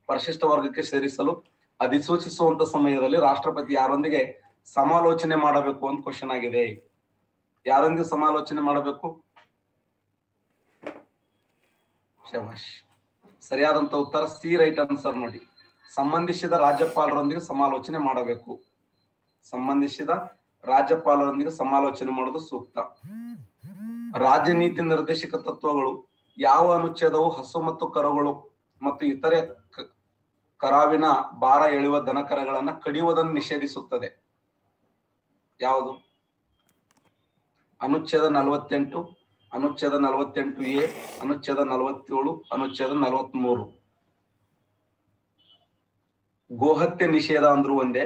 ಪರಿಶಿಷ್ಟ ವರ್ಗಕ್ಕೆ ಸೇರಿಸಲು ಅಧಿಸೂಚಿಸುವಂತ ಸಮಯದಲ್ಲಿ ರಾಷ್ಟ್ರಪತಿ ಯಾರೊಂದಿಗೆ ಸಮಾಲೋಚನೆ ಮಾಡಬೇಕು ಅಂತ ಕ್ವಶನ್ ಆಗಿದೆ. ಯಾರೊಂದಿಗೆ ಸಮಾಲೋಚನೆ ಮಾಡಬೇಕು? ಶಭಾಷ್, ಸರಿಯಾದಂತ ಉತ್ತರ ಸಿ ರೈಟ್ ಆನ್ಸರ್ ನೋಡಿ. ಸಂಬಂಧಿಸಿದ ರಾಜ್ಯಪಾಲರೊಂದಿಗೆ ಸಮಾಲೋಚನೆ ಮಾಡಬೇಕು. ಸಂಬಂಧಿಸಿದ ರಾಜ್ಯಪಾಲರೊಂದಿಗೆ ಸಮಾಲೋಚನೆ ಮಾಡೋದು ಸೂಕ್ತ. ರಾಜ್ಯ ನೀತಿ ನಿರ್ದೇಶಕ ತತ್ವಗಳು ಯಾವ ಅನುಚ್ಛೇದವು ಹಸು ಮತ್ತು ಕರುಗಳು ಮತ್ತು ಇತರೆ ಕರಾವಿನ ಭಾರ ಎಳೆಯುವ ದನಕರಗಳನ್ನ ಕಡಿಯುವುದನ್ನು ನಿಷೇಧಿಸುತ್ತದೆ? ಯಾವುದು? ಅನುಚ್ಛೇದ 48, ಅನುಚ್ಛೇದ 48A, ಅನುಚ್ಛೇದ 47, ಅನುಚ್ಛೇದ 43. ಗೋಹತ್ಯೆ ನಿಷೇಧ ಅಂದ್ರೂ ಒಂದೇ.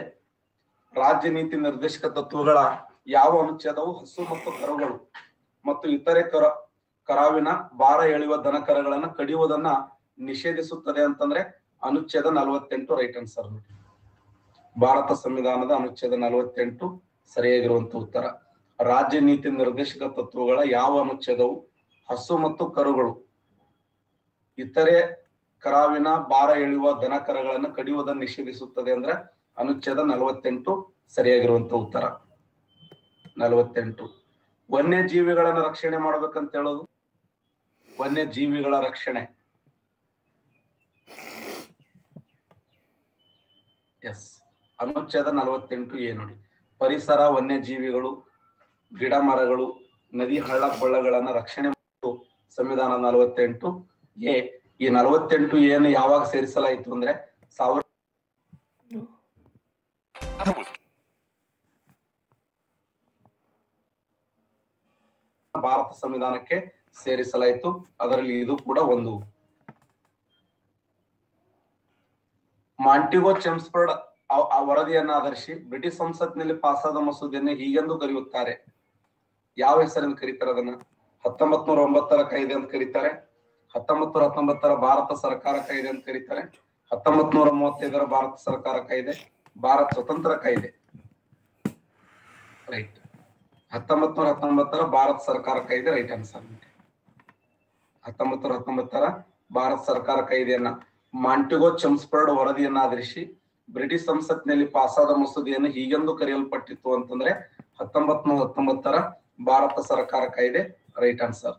ರಾಜ್ಯ ನೀತಿ ನಿರ್ದೇಶಕ ತತ್ವಗಳ ಯಾವ ಅನುಚ್ಛೇದವು ಹಸು ಮತ್ತು ಕರುಗಳು ಮತ್ತು ಇತರೆ ಕರಾವಿನ ಭಾರ ಎಳೆಯುವ ದನಕರಗಳನ್ನ ಕಡಿಯುವುದನ್ನ ನಿಷೇಧಿಸುತ್ತದೆ ಅಂತಂದ್ರೆ ಅನುಚ್ಛೇದ 48 ರೈಟ್ ಆನ್ಸರ್ ನೋಡಿ. ಭಾರತ ಸಂವಿಧಾನದ ಅನುಚ್ಛೇದ 48 ಸರಿಯಾಗಿರುವಂತ ಉತ್ತರ. ರಾಜ್ಯ ನೀತಿ ನಿರ್ದೇಶಕ ತತ್ವಗಳ ಯಾವ ಅನುಚ್ಛೇದವು ಹಸು ಮತ್ತು ಕರುಗಳು ಇತರೆ ಕರಾವಿನ ಭಾರ ಎಳೆಯುವ ದನಕರಗಳನ್ನ ಕಡಿಯುವುದನ್ನು ನಿಷೇಧಿಸುತ್ತದೆ ಅಂದ್ರೆ ಅನುಚ್ಛೇದ 48 ಸರಿಯಾಗಿರುವಂತ ಉತ್ತರ. 48. ವನ್ಯಜೀವಿಗಳನ್ನ ರಕ್ಷಣೆ ಮಾಡ್ಬೇಕಂತ ಹೇಳೋದು? ವನ್ಯಜೀವಿಗಳ ರಕ್ಷಣೆ, ಎಸ್, ಅನುಚ್ಛೇದ 48A ನೋಡಿ. ಪರಿಸರ, ವನ್ಯಜೀವಿಗಳು, ಗಿಡ ಮರಗಳು, ನದಿ ಹಳ್ಳ ಕೊಳ್ಳಗಳನ್ನ ರಕ್ಷಣೆ ಮತ್ತು ಸಂವಿಧಾನ 48A. ಈ 48A ಯಾವಾಗ ಸೇರಿಸಲಾಯಿತು ಅಂದ್ರೆ ಭಾರತ ಸಂವಿಧಾನಕ್ಕೆ ಸೇರಿಸಲಾಯಿತು. ಅದರಲ್ಲಿ ಇದು ಕೂಡ ಒಂದು. ಮಾಂಟಿಗೋ ಚೆಮ್ಸ್ಫರ್ಡ್ ವರದಿಯನ್ನ ಆಧರಿಸಿ ಬ್ರಿಟಿಷ್ ಸಂಸತ್ನಲ್ಲಿ ಪಾಸಾದ ಮಸೂದೆಯನ್ನು ಹೀಗೆಂದು ಕರೆಯುತ್ತಾರೆ. ಯಾವ ಹೆಸರಿಂದ ಕರೀತಾರೆ ಅದನ್ನ? 1909ರ ಕಾಯ್ದೆ ಅಂತ ಕರೀತಾರೆ, 1919ರ ಭಾರತ ಸರ್ಕಾರ ಕಾಯ್ದೆ ಅಂತ ಕರೀತಾರೆ, 1935ರ ಭಾರತ ಸರ್ಕಾರ ಕಾಯ್ದೆ, ಭಾರತ ಸ್ವತಂತ್ರ ಕಾಯ್ದೆ. ರೈಟ್. 1919 ಭಾರತ ಸರ್ಕಾರ ಕಾಯ್ದೆ ರೈಟ್ ಆನ್ಸರ್. 1919 ಭಾರತ ಸರ್ಕಾರ ಕಾಯ್ದೆಯನ್ನ ಮಾಂಟಿಗೋ ಚೆಮ್ಸ್ಫರ್ಡ್ ವರದಿಯನ್ನ ಆಧರಿಸಿ ಬ್ರಿಟಿಷ್ ಸಂಸತ್ನಲ್ಲಿ ಪಾಸಾದ ಮಸೂದೆಯನ್ನು ಹೀಗೆಂದು ಕರೆಯಲ್ಪಟ್ಟಿತ್ತು ಅಂತಂದ್ರೆ 1919 ಭಾರತ ಸರ್ಕಾರ ಕಾಯ್ದೆ ರೈಟ್ ಆನ್ಸರ್.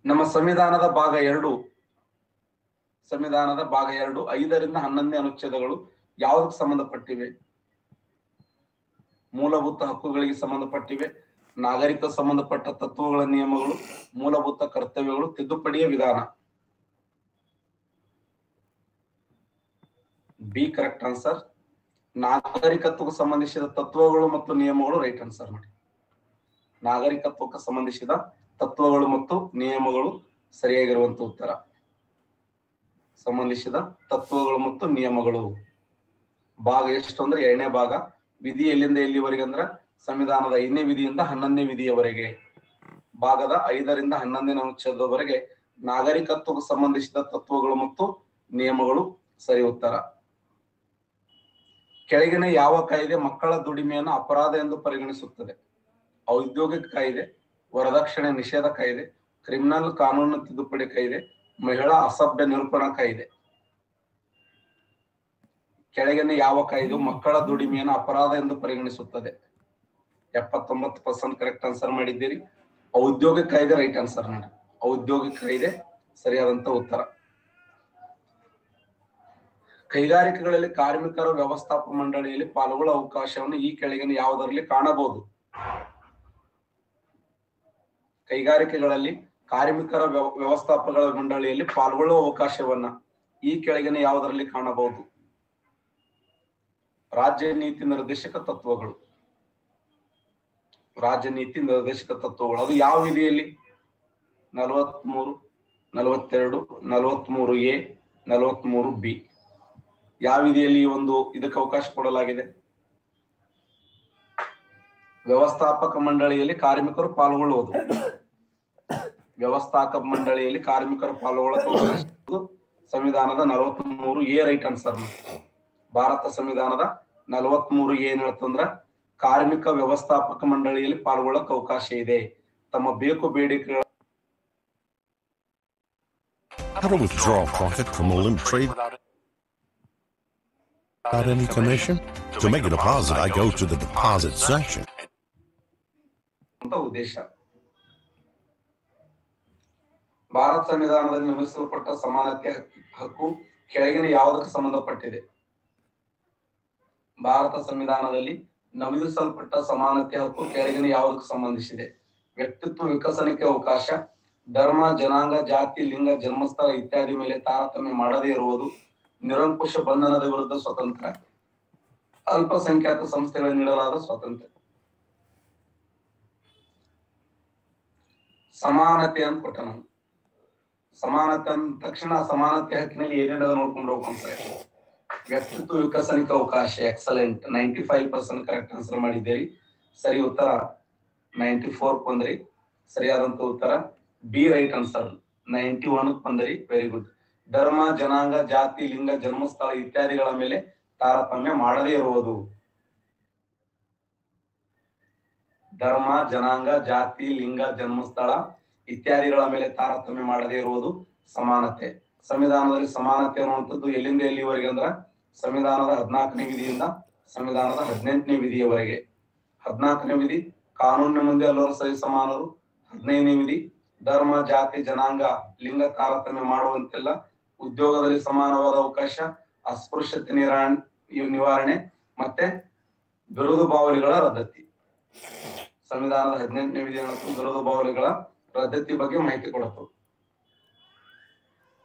ನಮ್ಮ ಸಂವಿಧಾನದ ಭಾಗ 2 5ರಿಂದ 11ನೇ ಅನುಚ್ಛೇದಗಳು ಯಾವುದಕ್ಕೆ ಸಂಬಂಧಪಟ್ಟಿವೆ? ಮೂಲಭೂತ ಹಕ್ಕುಗಳಿಗೆ ಸಂಬಂಧಪಟ್ಟಿವೆ, ನಾಗರಿಕ ಸಂಬಂಧಪಟ್ಟ ತತ್ವಗಳ ನಿಯಮಗಳು, ಮೂಲಭೂತ ಕರ್ತವ್ಯಗಳು, ತಿದ್ದುಪಡಿಯ ವಿಧಾನ. B correct answer. ನಾಗರಿಕತ್ವಕ್ಕೆ ಸಂಬಂಧಿಸಿದ ತತ್ವಗಳು ಮತ್ತು ನಿಯಮಗಳು ರೈಟ್ ಆನ್ಸರ್ ಮಾಡಿ. ನಾಗರಿಕತ್ವಕ್ಕೆ ಸಂಬಂಧಿಸಿದ ತತ್ವಗಳು ಮತ್ತು ನಿಯಮಗಳು ಸರಿಯಾಗಿರುವಂತ ಉತ್ತರ. ಸಂಬಂಧಿಸಿದ ತತ್ವಗಳು ಮತ್ತು ನಿಯಮಗಳು ಭಾಗ ಎಷ್ಟು ಅಂದ್ರೆ 2ನೇ ಭಾಗ. ವಿಧಿ ಎಲ್ಲಿಂದ ಎಲ್ಲಿವರೆಗೆ ಅಂದ್ರೆ ಸಂವಿಧಾನದ 5ನೇ ವಿಧಿಯಿಂದ 11ನೇ ವಿಧಿಯವರೆಗೆ. ಭಾಗದ 5ರಿಂದ 11ನೇ ಅನುಚ್ಛೇದದವರೆಗೆ ನಾಗರಿಕತ್ವಕ್ಕೆ ಸಂಬಂಧಿಸಿದ ತತ್ವಗಳು ಮತ್ತು ನಿಯಮಗಳು ಸರಿ ಉತ್ತರ. ಕೆಳಗಿನ ಯಾವ ಕಾಯ್ದೆ ಮಕ್ಕಳ ದುಡಿಮೆಯನ್ನು ಅಪರಾಧ ಎಂದು ಪರಿಗಣಿಸುತ್ತದೆ? ಔದ್ಯೋಗಿಕ ಕಾಯ್ದೆ, ವರದಕ್ಷಿಣೆ ನಿಷೇಧ ಕಾಯ್ದೆ, ಕ್ರಿಮಿನಲ್ ಕಾನೂನು ತಿದ್ದುಪಡಿ ಕಾಯ್ದೆ, ಮಹಿಳಾ ಅಸಭ್ಯ ನಿರೂಪಣಾ ಕಾಯ್ದೆ. ಕೆಳಗಿನ ಯಾವ ಕಾಯ್ದೆಯು ಮಕ್ಕಳ ದುಡಿಮೆಯನ್ನು ಅಪರಾಧ ಎಂದು ಪರಿಗಣಿಸುತ್ತದೆ? 79% ಕರೆಕ್ಟ್ ಆನ್ಸರ್ ಮಾಡಿದ್ದೀರಿ. ಔದ್ಯೋಗಿಕ ಕಾಯ್ದೆ ರೈಟ್ ಆನ್ಸರ್ ನೋಡಿ. ಔದ್ಯೋಗಿಕ ಕಾಯ್ದೆ ಸರಿಯಾದಂತ ಉತ್ತರ. ಕೈಗಾರಿಕೆಗಳಲ್ಲಿ ಕಾರ್ಮಿಕರ ವ್ಯವಸ್ಥಾಪಕ ಮಂಡಳಿಯಲ್ಲಿ ಪಾಲ್ಗೊಳ್ಳುವ ಅವಕಾಶವನ್ನು ಈ ಕೆಳಗಿನ ಯಾವುದರಲ್ಲಿ ಕಾಣಬಹುದು? ಕೈಗಾರಿಕೆಗಳಲ್ಲಿ ಕಾರ್ಮಿಕರ ವ್ಯವಸ್ಥಾಪಕರ ಮಂಡಳಿಯಲ್ಲಿ ಪಾಲ್ಗೊಳ್ಳುವ ಅವಕಾಶವನ್ನ ಈ ಕೆಳಗಿನ ಯಾವುದರಲ್ಲಿ ಕಾಣಬಹುದು? ರಾಜ್ಯ ನೀತಿ ನಿರ್ದೇಶಕ ತತ್ವಗಳು. ರಾಜ್ಯ ನೀತಿ ನಿರ್ದೇಶಕ ತತ್ವಗಳು ಅದು ಯಾವ ವಿಧಿಯಲ್ಲಿ? 43, 42, 43A, 43B. ಯಾವ ವಿಧಿಯಲ್ಲಿ ಇದಕ್ಕೆ ಅವಕಾಶ ಕೊಡಲಾಗಿದೆ? ವ್ಯವಸ್ಥಾಪಕ ಮಂಡಳಿಯಲ್ಲಿ ಕಾರ್ಮಿಕರು ಪಾಲ್ಗೊಳ್ಳುವುದು. ವ್ಯವಸ್ಥಾಪಕ ಮಂಡಳಿಯಲ್ಲಿ ಕಾರ್ಮಿಕರು ಪಾಲ್ಗೊಳ್ಳಲು ಸಂವಿಧಾನದ 43A ರೈಟ್ ಆನ್ಸರ್. ಭಾರತ ಸಂವಿಧಾನದ 43A ಏನ್ ಹೇಳ್ತಂದ್ರ ಕಾರ್ಮಿಕ ವ್ಯವಸ್ಥಾಪಕ ಮಂಡಳಿಯಲ್ಲಿ ಪಾಲ್ಗೊಳ್ಳಕ್ ಅವಕಾಶ ಇದೆ. ತಮ್ಮ ಬೇಕು ಬೇಡಿಕೆಗಳ How to withdraw profit from a limb trade without any commission? To make a deposit, I go to the deposit section. ಉದ್ದೇಶ. ಭಾರತ ಸಂವಿಧಾನದಲ್ಲಿ ನಮೂದಿಸಲ್ಪಟ್ಟ ಸಮಾನತೆ ಹಕ್ಕು ಕೆಳಗಿನ ಯಾವುದಕ್ಕೆ ಸಂಬಂಧಪಟ್ಟಿದೆ? ಭಾರತ ಸಂವಿಧಾನದಲ್ಲಿ ನಮೂದಿಸಲ್ಪಟ್ಟ ಸಮಾನತೆ ಹಕ್ಕು ಕೆಳಗಿನ ಯಾವುದಕ್ಕೆ ಸಂಬಂಧಿಸಿದೆ? ವ್ಯಕ್ತಿತ್ವ ವಿಕಸನಕ್ಕೆ ಅವಕಾಶ, ಧರ್ಮ, ಜನಾಂಗ, ಜಾತಿ, ಲಿಂಗ, ಜನ್ಮಸ್ಥಳ ಇತ್ಯಾದಿ ಮೇಲೆ ತಾರತಮ್ಯ ಮಾಡದೇ ಇರುವುದು, ನಿರಂಕುಶ ಬಂಧನದ ವಿರುದ್ಧ ಸ್ವತಂತ್ರ, ಅಲ್ಪಸಂಖ್ಯಾತ ಸಂಸ್ಥೆಗಳಿಗೆ ನೀಡಲಾದ ಸ್ವಾತಂತ್ರ್ಯ. ಸಮಾನತೆ ಅಂತ ಕೊಟ್ಟ ನಾವು. ಸಮಾನತೆ ಅಂದ ತಕ್ಷಣ ಸಮಾನತೆ ಹಕ್ಕಿನಲ್ಲಿ ಏನೇನದ ನೋಡ್ಕೊಂಡು ಹೋಗ್ಕೊಂತಾರೆ. ವ್ಯಕ್ತಿತ್ವ ವಿಕಸನಕ್ಕೆ ಅವಕಾಶ ಎಕ್ಸಲೆಂಟ್ 95% ಕರೆಕ್ಟ್ ಆನ್ಸರ್ ಮಾಡಿದ್ದೇರಿ. ಸರಿ ಉತ್ತರ 94 ಬಂದ್ರಿ. ಸರಿಯಾದಂತ ಉತ್ತರ ಬಿ ರೈಟ್ ಆನ್ಸರ್ 91 ಬಂದ್ರಿ. Very good. ಧರ್ಮ, ಜನಾಂಗ, ಜಾತಿ, ಲಿಂಗ, ಜನ್ಮಸ್ಥಳ ಇತ್ಯಾದಿಗಳ ಮೇಲೆ ತಾರತಮ್ಯ ಮಾಡದೇ ಇರುವುದು. ಧರ್ಮ, ಜನಾಂಗ, ಜಾತಿ, ಲಿಂಗ, ಜನ್ಮಸ್ಥಳ ಇತ್ಯಾದಿಗಳ ಮೇಲೆ ತಾರತಮ್ಯ ಮಾಡದೇ ಇರುವುದು ಸಮಾನತೆ. ಸಂವಿಧಾನದಲ್ಲಿ ಸಮಾನತೆ ಅನ್ನುವಂಥದ್ದು ಎಲ್ಲಿಂದ ಎಲ್ಲಿವರೆಗೆ ಅಂದ್ರ ಸಂವಿಧಾನದ 14ನೇ ವಿಧಿಯಿಂದ ಸಂವಿಧಾನದ 18ನೇ ವಿಧಿಯವರೆಗೆ. 14ನೇ ವಿಧಿ ಕಾನೂನಿನ ಮುಂದೆ ಎಲ್ಲರೂ ಸರಿ ಸಮಾನರು. 15ನೇ ವಿಧಿ ಧರ್ಮ, ಜಾತಿ, ಜನಾಂಗ, ಲಿಂಗ ತಾರತಮ್ಯ ಮಾಡುವಂತೆಲ್ಲ, ಉದ್ಯೋಗದಲ್ಲಿ ಸಮಾನವಾದ ಅವಕಾಶ, ಅಸ್ಪೃಶ್ಯತೆ ನಿವಾರಣೆ ಮತ್ತೆ ವಿರೋಧ ಬಾವಲಿಗಳ ರದ್ದತಿ. ಸಂವಿಧಾನದ 18ನೇ ವಿಧಿ ವಿರೋಧ ಬಾವಲಿಗಳ ರದ್ದತಿ ಬಗ್ಗೆ ಮಾಹಿತಿ ಕೊಡುತ್ತದೆ.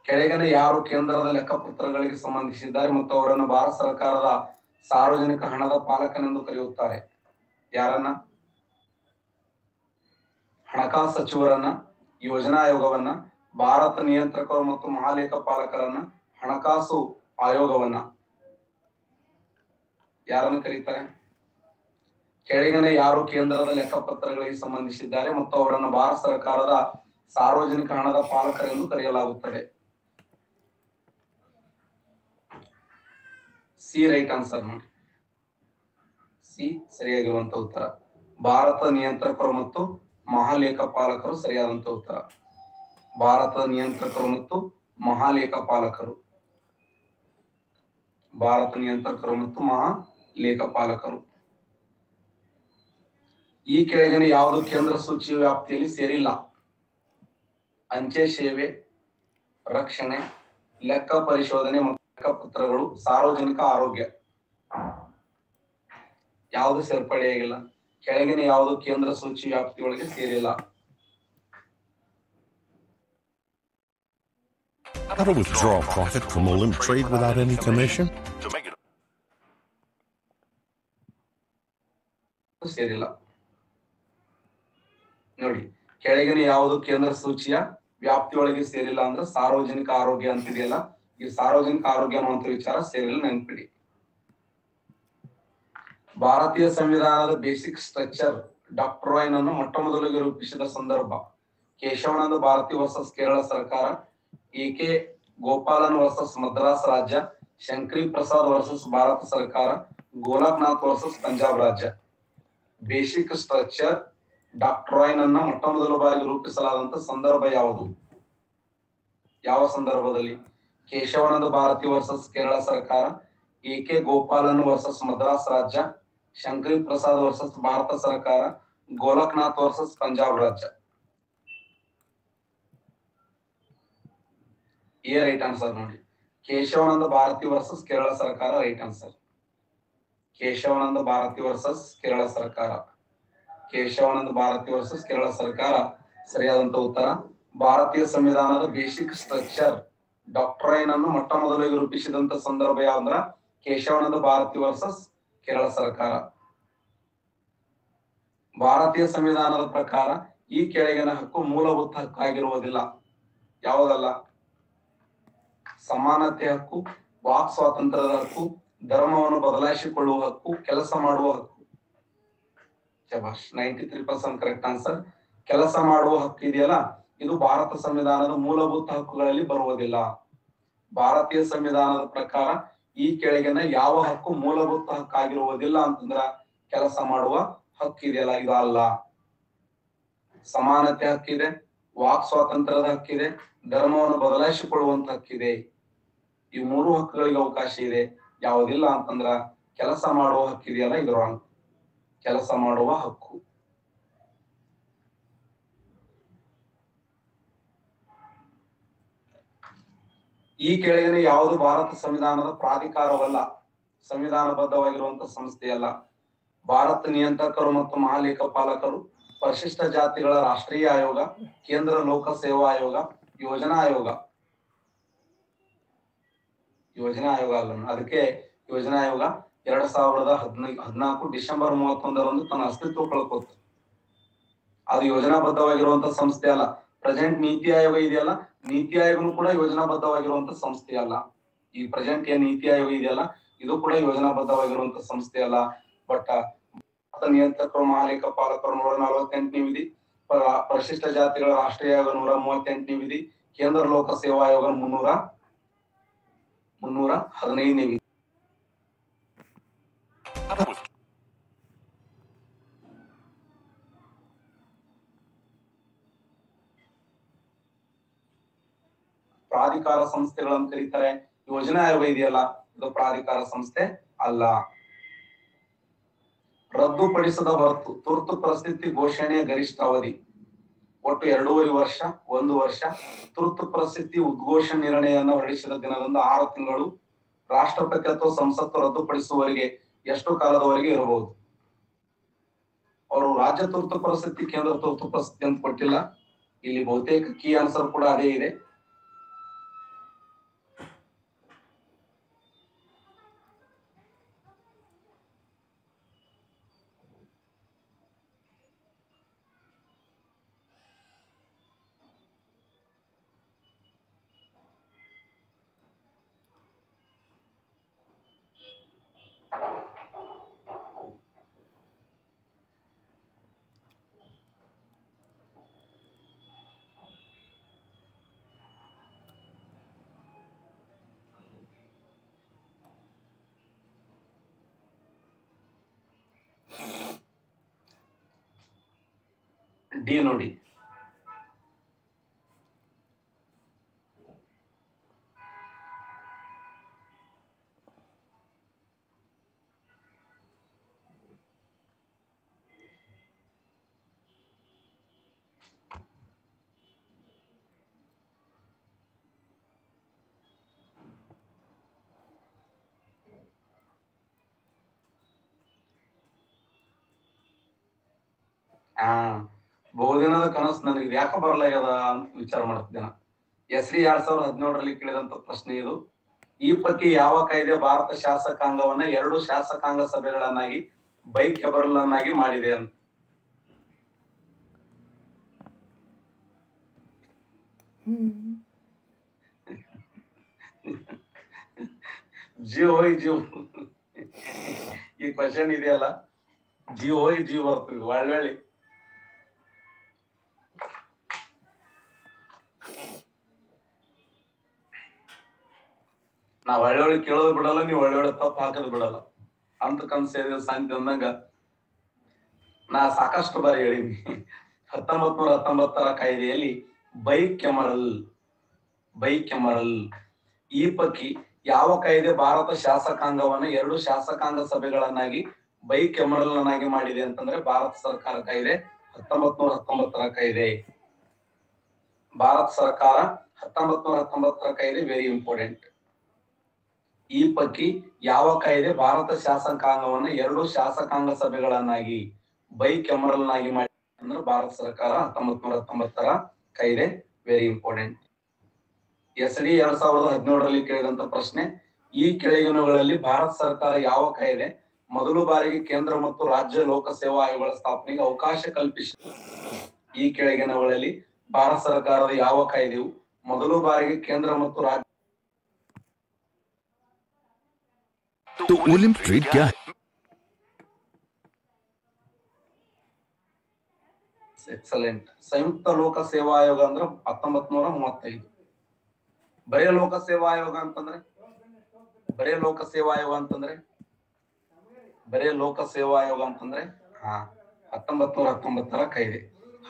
ಕೆಳಗಿನ ಯಾರು ಕೇಂದ್ರದ ಲೆಕ್ಕಪತ್ರಗಳಿಗೆ ಸಂಬಂಧಿಸಿದ್ದಾರೆ ಮತ್ತು ಅವರನ್ನು ಭಾರತ ಸರ್ಕಾರದ ಸಾರ್ವಜನಿಕ ಹಣದ ಪಾಲಕನೆಂದು ಕರೆಯುತ್ತಾರೆ? ಯಾರನ್ನ? ಹಣಕಾಸು ಸಚಿವರನ್ನ, ಯೋಜನಾ ಆಯೋಗವನ್ನ, ಭಾರತ ನಿಯಂತ್ರಕರು ಮತ್ತು ಮಹಾಲೇಖ ಪಾಲಕರನ್ನ, ಹಣಕಾಸು ಆಯೋಗವನ್ನ ಯಾರನ್ನು ಕರೀತಾರೆ? ಕೆಳಗಿನ ಯಾರು ಕೇಂದ್ರದ ಲೆಕ್ಕಪತ್ರಗಳಿಗೆ ಸಂಬಂಧಿಸಿದ್ದಾರೆ ಮತ್ತು ಅವರನ್ನು ಭಾರತ ಸರ್ಕಾರದ ಸಾರ್ವಜನಿಕ ಹಣದ ಪಾಲಕರೆಂದು ಕರೆಯಲಾಗುತ್ತದೆ? ಸಿ ರೈಟ್ ಆನ್ಸರ್ ನೋಡಿ. ಸಿ ಸಿ ಸರಿಯಾಗಿರುವಂತ ಉತ್ತರ. ಭಾರತ ನಿಯಂತ್ರಕರು ಮತ್ತು ಮಹಾಲೇಖಪಾಲಕರು ಸರಿಯಾದಂತ ಉತ್ತರ. ಭಾರತದ ನಿಯಂತ್ರಕರು ಮತ್ತು ಮಹಾಲೇಖಪಾಲಕರು. ಭಾರತ ನಿಯಂತ್ರಕರು ಮತ್ತು ಮಹಾಲೇಖಪಾಲಕರು. ಈ ಕೆಳಗಿನ ಯಾವುದು ಕೇಂದ್ರ ಸೂಚಿ ವ್ಯಾಪ್ತಿಯಲ್ಲಿ ಸೇರಿಲ್ಲ? ಅಂಚೆ ಸೇವೆ, ರಕ್ಷಣೆ, ಲೆಕ್ಕ ಪರಿಶೋಧನೆ ಮತ್ತು ಲೆಕ್ಕಪತ್ರಗಳು, ಸಾರ್ವಜನಿಕ ಆರೋಗ್ಯ. ಯಾವುದು ಸೇರ್ಪಡೆಯಾಗಿಲ್ಲ? ಕೆಳಗಿನ ಯಾವುದು ಕೇಂದ್ರ ಸೂಚಿ ವ್ಯಾಪ್ತಿಯೊಳಗೆ ಸೇರಿಲ್ಲ? How to withdraw profit from a limp trade without any commission? ಸೇರಿಲ್ಲ. ನೋಡಿ, ಕೆಳಗಿನ ಯಾವುದು ಕೇಂದ್ರ ಸೂಚಿಯ ವ್ಯಾಪ್ತಿಯೊಳಗೆ ಸೇರಿಲ್ಲ ಅಂದ್ರೆ ಸಾರ್ವಜನಿಕ ಆರೋಗ್ಯ ಅಂತಿದೆಯಲ್ಲ, ಈ ಸಾರ್ವಜನಿಕ ಆರೋಗ್ಯ ಅನ್ನುವಂಥ ವಿಚಾರ ಸೇರಿಲ್ಲ, ನೆನ್ಪಿಡಿ. ಭಾರತೀಯ ಸಂವಿಧಾನದ ಬೇಸಿಕ್ ಸ್ಟ್ರಕ್ಚರ್ ಡಾಕ್ಟರ್ ರಾಯ್ ಅನ್ನು ಮೊಟ್ಟ ಮೊದಲಿಗೆ ರೂಪಿಸಿದ ಸಂದರ್ಭ? ಕೇಶವಾನಂದ ಭಾರತಿ ವರ್ಸಸ್ ಕೇರಳ ಸರ್ಕಾರ, ಎ.ಕೆ. ಗೋಪಾಲನ್ ವರ್ಸಸ್ ಮದ್ರಾಸ್ ರಾಜ್ಯ, ಶಂಕರಿ ಪ್ರಸಾದ್ ವರ್ಸಸ್ ಭಾರತ ಸರ್ಕಾರ, ಗೋಲಕ್ನಾಥ್ ವರ್ಸಸ್ ಪಂಜಾಬ್ ರಾಜ್ಯ. ಬೇಸಿಕ್ ಸ್ಟ್ರಕ್ಚರ್ ಡಾಕ್ಟರ್ ರಾಯ್ ಅನ್ನ ಮೊಟ್ಟ ಮೊದಲ ಬಾರಿಗೆ ರೂಪಿಸಲಾದಂತ ಸಂದರ್ಭ ಯಾವುದು? ಯಾವ ಸಂದರ್ಭದಲ್ಲಿ? ಕೇಶವಾನಂದ ಭಾರತಿ ವರ್ಸಸ್ ಕೇರಳ ಸರ್ಕಾರ, ಎ.ಕೆ. ಗೋಪಾಲನ್ ವರ್ಸಸ್ ಮದ್ರಾಸ್ ರಾಜ್ಯ, ಶಂಕರಿ ಪ್ರಸಾದ್ ವರ್ಸಸ್ ಭಾರತ ಸರ್ಕಾರ, ಗೋಲಕ್ನಾಥ್ ವರ್ಸಸ್ ಪಂಜಾಬ್ ರಾಜ್ಯ. ಎ ರೈಟ್ ಆನ್ಸರ್ ನೋಡಿ. ಕೇಶವಾನಂದ ಭಾರತಿ ವರ್ಸಸ್ ಕೇರಳ ಸರ್ಕಾರ right answer. Kesavananda Bharati versus Kerala ಸರ್ಕಾರ. ಕೇಶವಾನಂದ ಭಾರತಿ ವರ್ಸಸ್ ಕೇರಳ ಸರ್ಕಾರ ಸರಿಯಾದಂತ ಉತ್ತರ. ಭಾರತೀಯ ಸಂವಿಧಾನದ ಬೇಸಿಕ್ ಸ್ಟ್ರಕ್ಚರ್ ಡಾಕ್ಟರ್ ರಾಯ್ ಅನ್ನು ಮೊಟ್ಟ ಮೊದಲಿಗೆ ರೂಪಿಸಿದಂತ ಸಂದರ್ಭ ಯಾವಂದ್ರ ಕೇಶವಾನಂದ ಭಾರತಿ ವರ್ಸಸ್ ಕೇರಳ ಸರ್ಕಾರ. ಭಾರತೀಯ ಸಂವಿಧಾನದ ಪ್ರಕಾರ ಈ ಕೆಳಗಿನ ಹಕ್ಕು ಮೂಲಭೂತ ಹಕ್ಕಾಗಿರುವುದಿಲ್ಲ. ಯಾವುದಲ್ಲ? ಸಮಾನತೆ ಹಕ್ಕು, ವಾಕ್ ಸ್ವಾತಂತ್ರ್ಯದ ಹಕ್ಕು, ಧರ್ಮವನ್ನು ಬದಲಾಯಿಸಿಕೊಳ್ಳುವ ಹಕ್ಕು, ಕೆಲಸ ಮಾಡುವ ಹಕ್ಕು. ಶಬಾಷ್, 93% ಕರೆಕ್ಟ್ ಆನ್ಸರ್. ಕೆಲಸ ಮಾಡುವ ಹಕ್ಕು ಇದೆಯಲ್ಲ, ಇದು ಭಾರತ ಸಂವಿಧಾನದ ಮೂಲಭೂತ ಹಕ್ಕುಗಳಲ್ಲಿ ಬರುವುದಿಲ್ಲ. ಭಾರತೀಯ ಸಂವಿಧಾನದ ಪ್ರಕಾರ ಈ ಕೆಳಗಿನ ಯಾವ ಹಕ್ಕು ಮೂಲಭೂತ ಹಕ್ಕಾಗಿರುವುದಿಲ್ಲ ಅಂತಂದ್ರ ಕೆಲಸ ಮಾಡುವ ಹಕ್ಕು ಇದೆಯಲ್ಲ, ಇದು ಅಲ್ಲ. ಸಮಾನತೆ ಹಕ್ಕಿದೆ, ವಾಕ್ ಸ್ವಾತಂತ್ರ್ಯದ ಹಕ್ಕಿದೆ, ಧರ್ಮವನ್ನು ಬದಲಾಯಿಸಿಕೊಳ್ಳುವಂತ ಹಕ್ಕಿದೆ. ಈ ಮೂರು ಹಕ್ಕುಗಳಿಗೆ ಅವಕಾಶ ಇದೆ. ಯಾವುದಿಲ್ಲ ಅಂತಂದ್ರ ಕೆಲಸ ಮಾಡುವ ಹಕ್ಕಿದೆಯಲ್ಲ, ಇದು ರಾಂಗ್. ಕೆಲಸ ಮಾಡುವ ಹಕ್ಕು. ಈ ಕೆಳಗಿನ ಯಾವುದು ಭಾರತ ಸಂವಿಧಾನದ ಪ್ರಾಧಿಕಾರವಲ್ಲ, ಸಂವಿಧಾನಬದ್ಧವಾಗಿರುವಂತಹ ಸಂಸ್ಥೆಯಲ್ಲ? ಭಾರತ ನಿಯಂತ್ರಕರು ಮತ್ತು ಮಹಾಲೇಖಪಾಲಕರು, ಪರಿಶಿಷ್ಟ ಜಾತಿಗಳ ರಾಷ್ಟ್ರೀಯ ಆಯೋಗ, ಕೇಂದ್ರ ಲೋಕ ಸೇವಾ ಆಯೋಗ, ಯೋಜನಾ ಆಯೋಗ. ಯೋಜನಾ ಆಯೋಗ ಅಲ್ಲ, ಅದಕ್ಕೆ ಯೋಜನಾ ಆಯೋಗ 2014 ಡಿಸೆಂಬರ್ 31 ತನ್ನ ಅಸ್ತಿತ್ವ ಕಳ್ಕೊತು. ಅದು ಯೋಜನಾಬದ್ಧವಾಗಿರುವಂತ ಸಂಸ್ಥೆ ಅಲ್ಲ. ಪ್ರೆಸೆಂಟ್ ನೀತಿ ಆಯೋಗ ಇದೆಯಲ್ಲ, ನೀತಿ ಆಯೋಗನು ಕೂಡ ಯೋಜನಾಬದ್ಧವಾಗಿರುವಂತ ಸಂಸ್ಥೆ ಅಲ್ಲ. ಈ ಪ್ರೆಸೆಂಟ್ ಏನ್ ನೀತಿ ಆಯೋಗ ಇದೆಯಲ್ಲ, ಇದು ಕೂಡ ಯೋಜನಾಬದ್ಧವಾಗಿರುವಂತ ಸಂಸ್ಥೆ ಅಲ್ಲ. ಬಟ್ ನಿಯಂತ್ರಕರು ಮಹಾಲೇಖಪಾಲಕರು 148ನೇ ವಿಧಿ, ಪರಿಶಿಷ್ಟ ಜಾತಿಗಳ ರಾಷ್ಟ್ರೀಯ ಆಯೋಗ 138ನೇ ವಿಧಿ, ಕೇಂದ್ರ ಲೋಕ ಸೇವಾ ಆಯೋಗ 315ನೇ ವಿಧಿ. ಪ್ರಾಧಿಕಾರ ಸಂಸ್ಥೆಗಳನ್ನು ಕರೀತಾರೆ. ಯೋಜನಾ ಆಯೋಗ ಇದೆಯಲ್ಲ, ಇದು ಪ್ರಾಧಿಕಾರ ಸಂಸ್ಥೆ ಅಲ್ಲ. ರದ್ದುಪಡಿಸದ ಹೊರತು ತುರ್ತು ಪರಿಸ್ಥಿತಿ ಘೋಷಣೆಯ ಗರಿಷ್ಠ ಅವಧಿ ಒಟ್ಟು 2.5 ವರ್ಷ, 1 ವರ್ಷ. ತುರ್ತು ಪರಿಸ್ಥಿತಿ ಉದ್ಘೋಷಣೆ ನಿರ್ಣಯವನ್ನು ಹೊರಡಿಸಿದ ದಿನದಿಂದ 6 ತಿಂಗಳು. ರಾಷ್ಟ್ರಪತಿ ಅಥವಾ ಸಂಸತ್ತು ರದ್ದುಪಡಿಸುವವರೆಗೆ ಎಷ್ಟು ಕಾಲದವರೆಗೆ ಇರಬಹುದು? ಅವರು ರಾಜ್ಯ ತುರ್ತು ಪರಿಸ್ಥಿತಿ, ಕೇಂದ್ರ ತುರ್ತು ಪರಿಸ್ಥಿತಿ ಅಂತ ಕೊಟ್ಟಿಲ್ಲ. ಇಲ್ಲಿ ಬಹುತೇಕ ಕೀ ಆನ್ಸರ್ ಕೂಡ ಅದೇ ಇದೆ. ಡಿ ನೋಡಿ. ಬಹುದಿನದ ಕನಸು ನನಗೆ ಯಾಕೆ ಬರಲಾಗ್ಯದ ಅಂತ ವಿಚಾರ ಮಾಡ್ತಿದ್ದೆ ನಾನು. ಎಸ್ರಿ 2017ರಲ್ಲಿ ಕೇಳಿದಂತ ಪ್ರಶ್ನೆ ಇದು. ಈ ಪೈಕಿ ಯಾವ ಕಾಯ್ದೆ ಭಾರತ ಶಾಸಕಾಂಗವನ್ನ 2 ಶಾಸಕಾಂಗ ಸಭೆಗಳನ್ನಾಗಿ ಬೈಕೆಬರಲನ್ನಾಗಿ ಮಾಡಿದೆ ಅಂತ. ಜೀವ ಈ ಕ್ವಶನ್ ಇದೆಯಲ್ಲ, ಜೀವ ಬರ್ತದೆ ಒಳ್ಳೆ. ನಾ ಒಳ್ಳೆ ಕೇಳೋದು ಬಿಡಲ್ಲ, ನೀವು ಒಳ್ಳೆ ತಪ್ಪು ಹಾಕೋದು ಬಿಡಲ್ಲ ಅಂತ ಕನ್ಸೇರಿದ ಸಾಂತಿ ಅಂದಂಗ ನಾ ಸಾಕಷ್ಟು ಬಾರಿ ಹೇಳಿನಿ. 1919ರ ಕಾಯ್ದೆಯಲ್ಲಿ ಬೈಕೆಮರಲ್ ಈ ಪೈಕಿ ಯಾವ ಕಾಯ್ದೆ ಭಾರತ ಶಾಸಕಾಂಗವನ್ನ 2 ಶಾಸಕಾಂಗ ಸಭೆಗಳನ್ನಾಗಿ ಬೈಕೆಮರಲ್ನಾಗಿ ಮಾಡಿದೆ ಅಂತಂದ್ರೆ ಭಾರತ ಸರ್ಕಾರ ಕಾಯ್ದೆ 1919ರ ಕಾಯ್ದೆ. ಭಾರತ ಸರ್ಕಾರ 1919ರ ಕಾಯ್ದೆ ವೆರಿ ಇಂಪಾರ್ಟೆಂಟ್. ಈ ಪೈಕಿ ಯಾವ ಕಾಯ್ದೆ ಭಾರತ ಶಾಸಕಾಂಗವನ್ನ 2 ಶಾಸಕಾಂಗ ಸಭೆಗಳನ್ನಾಗಿ ಬೈಕೆಮರಲ್ನಾಗಿ ಮಾಡಿ ಅಂದ್ರೆ ಭಾರತ ಸರ್ಕಾರ 1919ರ ಕಾಯ್ದೆ ವೆರಿ ಇಂಪಾರ್ಟೆಂಟ್. ಎಸ್ಡಿ 2017ರಲ್ಲಿ ಕೇಳಿದಂತ ಪ್ರಶ್ನೆ, ಈ ಕೆಳಗಿನವುಗಳಲ್ಲಿ ಭಾರತ ಸರ್ಕಾರ ಯಾವ ಕಾಯ್ದೆ ಮೊದಲು ಬಾರಿಗೆ ಕೇಂದ್ರ ಮತ್ತು ರಾಜ್ಯ ಲೋಕಸೇವಾ ಆಯೋಗಗಳ ಸ್ಥಾಪನೆಗೆ ಅವಕಾಶ ಕಲ್ಪಿಸಿದೆ? ಈ ಕೆಳಗಿನವುಗಳಲ್ಲಿ ಭಾರತ ಸರ್ಕಾರದ ಯಾವ ಕಾಯ್ದೆಯು ಮೊದಲು ಬಾರಿಗೆ ಕೇಂದ್ರ ಮತ್ತು ರಾಜ್ಯ तो ओलिम्प ट्रेड क्या है? ಎಕ್ಸಲೆಂಟ್. ಸಂಯುಕ್ತ ಲೋಕ ಸೇವಾ ಆಯೋಗ ಅಂದ್ರೆ 1935. ಬರೇ ಲೋಕ ಸೇವಾ ಆಯೋಗ ಅಂತಂದ್ರೆ ಬರೇ ಲೋಕ ಸೇವಾ ಆಯೋಗ ಅಂತಂದ್ರೆ 1919ರ ಕಾಯ್ದೆ.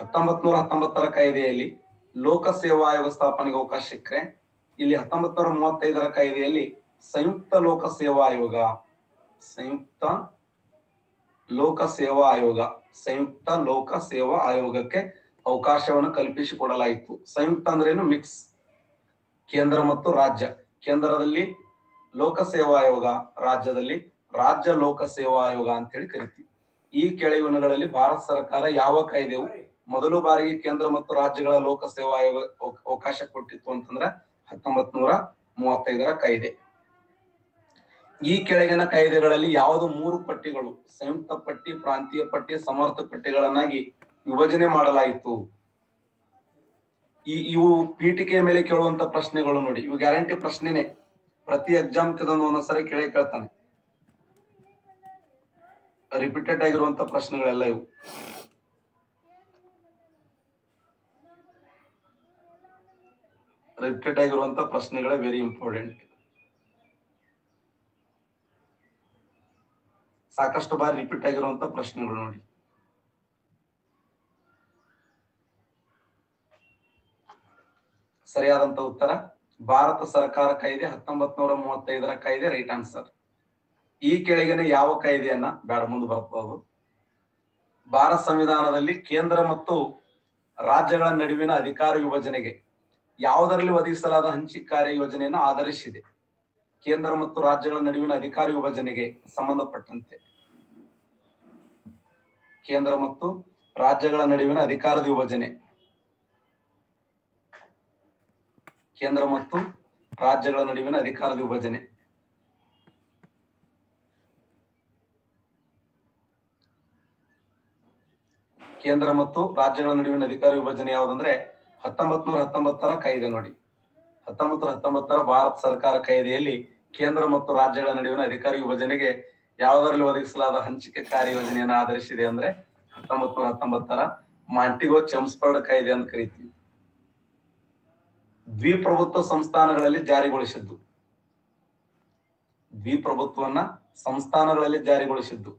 1919ರ ಕಾಯ್ದೆಯಲ್ಲಿ ಲೋಕ ಸೇವಾ ಆಯೋಗ ಸ್ಥಾಪನೆಗೆ ಅವಕಾಶ ಸಿಕ್ಕರೆ, ಇಲ್ಲಿ 1935ರ ಕಾಯ್ದೆಯಲ್ಲಿ ಸಂಯುಕ್ತ ಲೋಕ ಸೇವಾ ಆಯೋಗಕ್ಕೆ ಅವಕಾಶವನ್ನು ಕಲ್ಪಿಸಿಕೊಡಲಾಯಿತು. ಸಂಯುಕ್ತ ಅಂದ್ರೇನು? ಮಿಕ್ಸ್. ಕೇಂದ್ರ ಮತ್ತು ರಾಜ್ಯ. ಕೇಂದ್ರದಲ್ಲಿ ಲೋಕ ಸೇವಾ ಆಯೋಗ, ರಾಜ್ಯದಲ್ಲಿ ರಾಜ್ಯ ಲೋಕ ಸೇವಾ ಆಯೋಗ ಅಂತ ಹೇಳಿ ಕರಿತೀವಿ. ಈ ಕೆಳಗಿನಗಳಲ್ಲಿ ಭಾರತ ಸರ್ಕಾರ ಯಾವ ಕಾಯ್ದೆಯು ಮೊದಲು ಬಾರಿಗೆ ಕೇಂದ್ರ ಮತ್ತು ರಾಜ್ಯಗಳ ಲೋಕ ಸೇವಾ ಆಯೋಗ ಅವಕಾಶ ಕೊಟ್ಟಿತ್ತು ಅಂತಂದ್ರೆ 1935ರ ಕಾಯ್ದೆ. ಈ ಕೆಳಗಿನ ಕಾಯ್ದೆಗಳಲ್ಲಿ ಯಾವುದು 3 ಪಟ್ಟಿಗಳು ಸಂಯುಕ್ತ ಪಟ್ಟಿ, ಪ್ರಾಂತೀಯ ಪಟ್ಟಿ, ಸಮರ್ಥ ಪಟ್ಟಿಗಳನ್ನಾಗಿ ವಿಭಜನೆ ಮಾಡಲಾಯಿತು? ಇವು ಪೀಠಿಕೆಯ ಮೇಲೆ ಕೇಳುವಂತ ಪ್ರಶ್ನೆಗಳು ನೋಡಿ. ಇವು ಗ್ಯಾರಂಟಿ ಪ್ರಶ್ನೆನೆ. ಪ್ರತಿ ಎಕ್ಸಾಮ್ ಒಂದೊಂದ್ಸರಿ ಕೇಳ್ತಾನೆ. ರಿಪೀಟೆಡ್ ಆಗಿರುವಂತ ಪ್ರಶ್ನೆಗಳೆಲ್ಲ ಇವು. ರಿಪೀಟೆಡ್ ಆಗಿರುವಂತ ಪ್ರಶ್ನೆಗಳೇ ವೆರಿ ಇಂಪಾರ್ಟೆಂಟ್. ಸಾಕಷ್ಟು ಬಾರಿ ರಿಪೀಟ್ ಆಗಿರುವಂತ ಪ್ರಶ್ನೆಗಳು ನೋಡಿ. ಸರಿಯಾದಂತ ಉತ್ತರ ಭಾರತ ಸರ್ಕಾರ ಕಾಯ್ದೆ 1935ರ ಕಾಯ್ದೆ ರೈಟ್ ಆನ್ಸರ್. ಈ ಕೆಳಗಿನ ಯಾವ ಕಾಯ್ದೆಯನ್ನ ಬೇಡ ಮುಂದೆ ಬರಬಹುದು. ಭಾರತ ಸಂವಿಧಾನದಲ್ಲಿ ಕೇಂದ್ರ ಮತ್ತು ರಾಜ್ಯಗಳ ನಡುವಿನ ಅಧಿಕಾರ ವಿಭಜನೆಗೆ ಯಾವುದರಲ್ಲಿ ಒದಗಿಸಲಾದ ಹಂಚಿಕೆ ಕಾರ್ಯ ಯೋಜನೆಯನ್ನು ಆಧರಿಸಿದೆ? ಕೇಂದ್ರ ಮತ್ತು ರಾಜ್ಯಗಳ ನಡುವಿನ ಅಧಿಕಾರ ವಿಭಜನೆಗೆ ಸಂಬಂಧಪಟ್ಟಂತೆ ಕೇಂದ್ರ ಮತ್ತು ರಾಜ್ಯಗಳ ನಡುವಿನ ಅಧಿಕಾರದ ವಿಭಜನೆ, ಕೇಂದ್ರ ಮತ್ತು ರಾಜ್ಯಗಳ ನಡುವಿನ ಅಧಿಕಾರದ ವಿಭಜನೆ. ಕೇಂದ್ರ ಮತ್ತು ರಾಜ್ಯಗಳ ನಡುವಿನ ಅಧಿಕಾರ ವಿಭಜನೆ ಯಾವುದಂದ್ರೆ 1919ರ ಕಾಯ್ದೆ ನೋಡಿ. 1919ರ ಭಾರತ ಸರ್ಕಾರ ಕಾಯ್ದೆಯಲ್ಲಿ ಕೇಂದ್ರ ಮತ್ತು ರಾಜ್ಯಗಳ ನಡುವಿನ ಅಧಿಕಾರ ವಿಭಜನೆಗೆ ಯಾವುದರಲ್ಲಿ ಒದಗಿಸಲಾದ ಹಂಚಿಕೆ ಕಾರ್ಯ ಯೋಜನೆಯನ್ನು ಆಧರಿಸಿದೆ ಅಂದ್ರೆ 1919ರ ಮಾಂಟಿಗೋ ಚೆಮ್ಸ್ಫರ್ಡ್ ಕಾಯ್ದೆ ಅಂತ ಕರಿತೀವಿ. ದ್ವಿಪ್ರಭುತ್ವ ಸಂಸ್ಥಾನಗಳಲ್ಲಿ ಜಾರಿಗೊಳಿಸಿದ್ದು, ದ್ವಿಪ್ರಭುತ್ವವನ್ನ ಸಂಸ್ಥಾನಗಳಲ್ಲಿ ಜಾರಿಗೊಳಿಸಿದ್ದು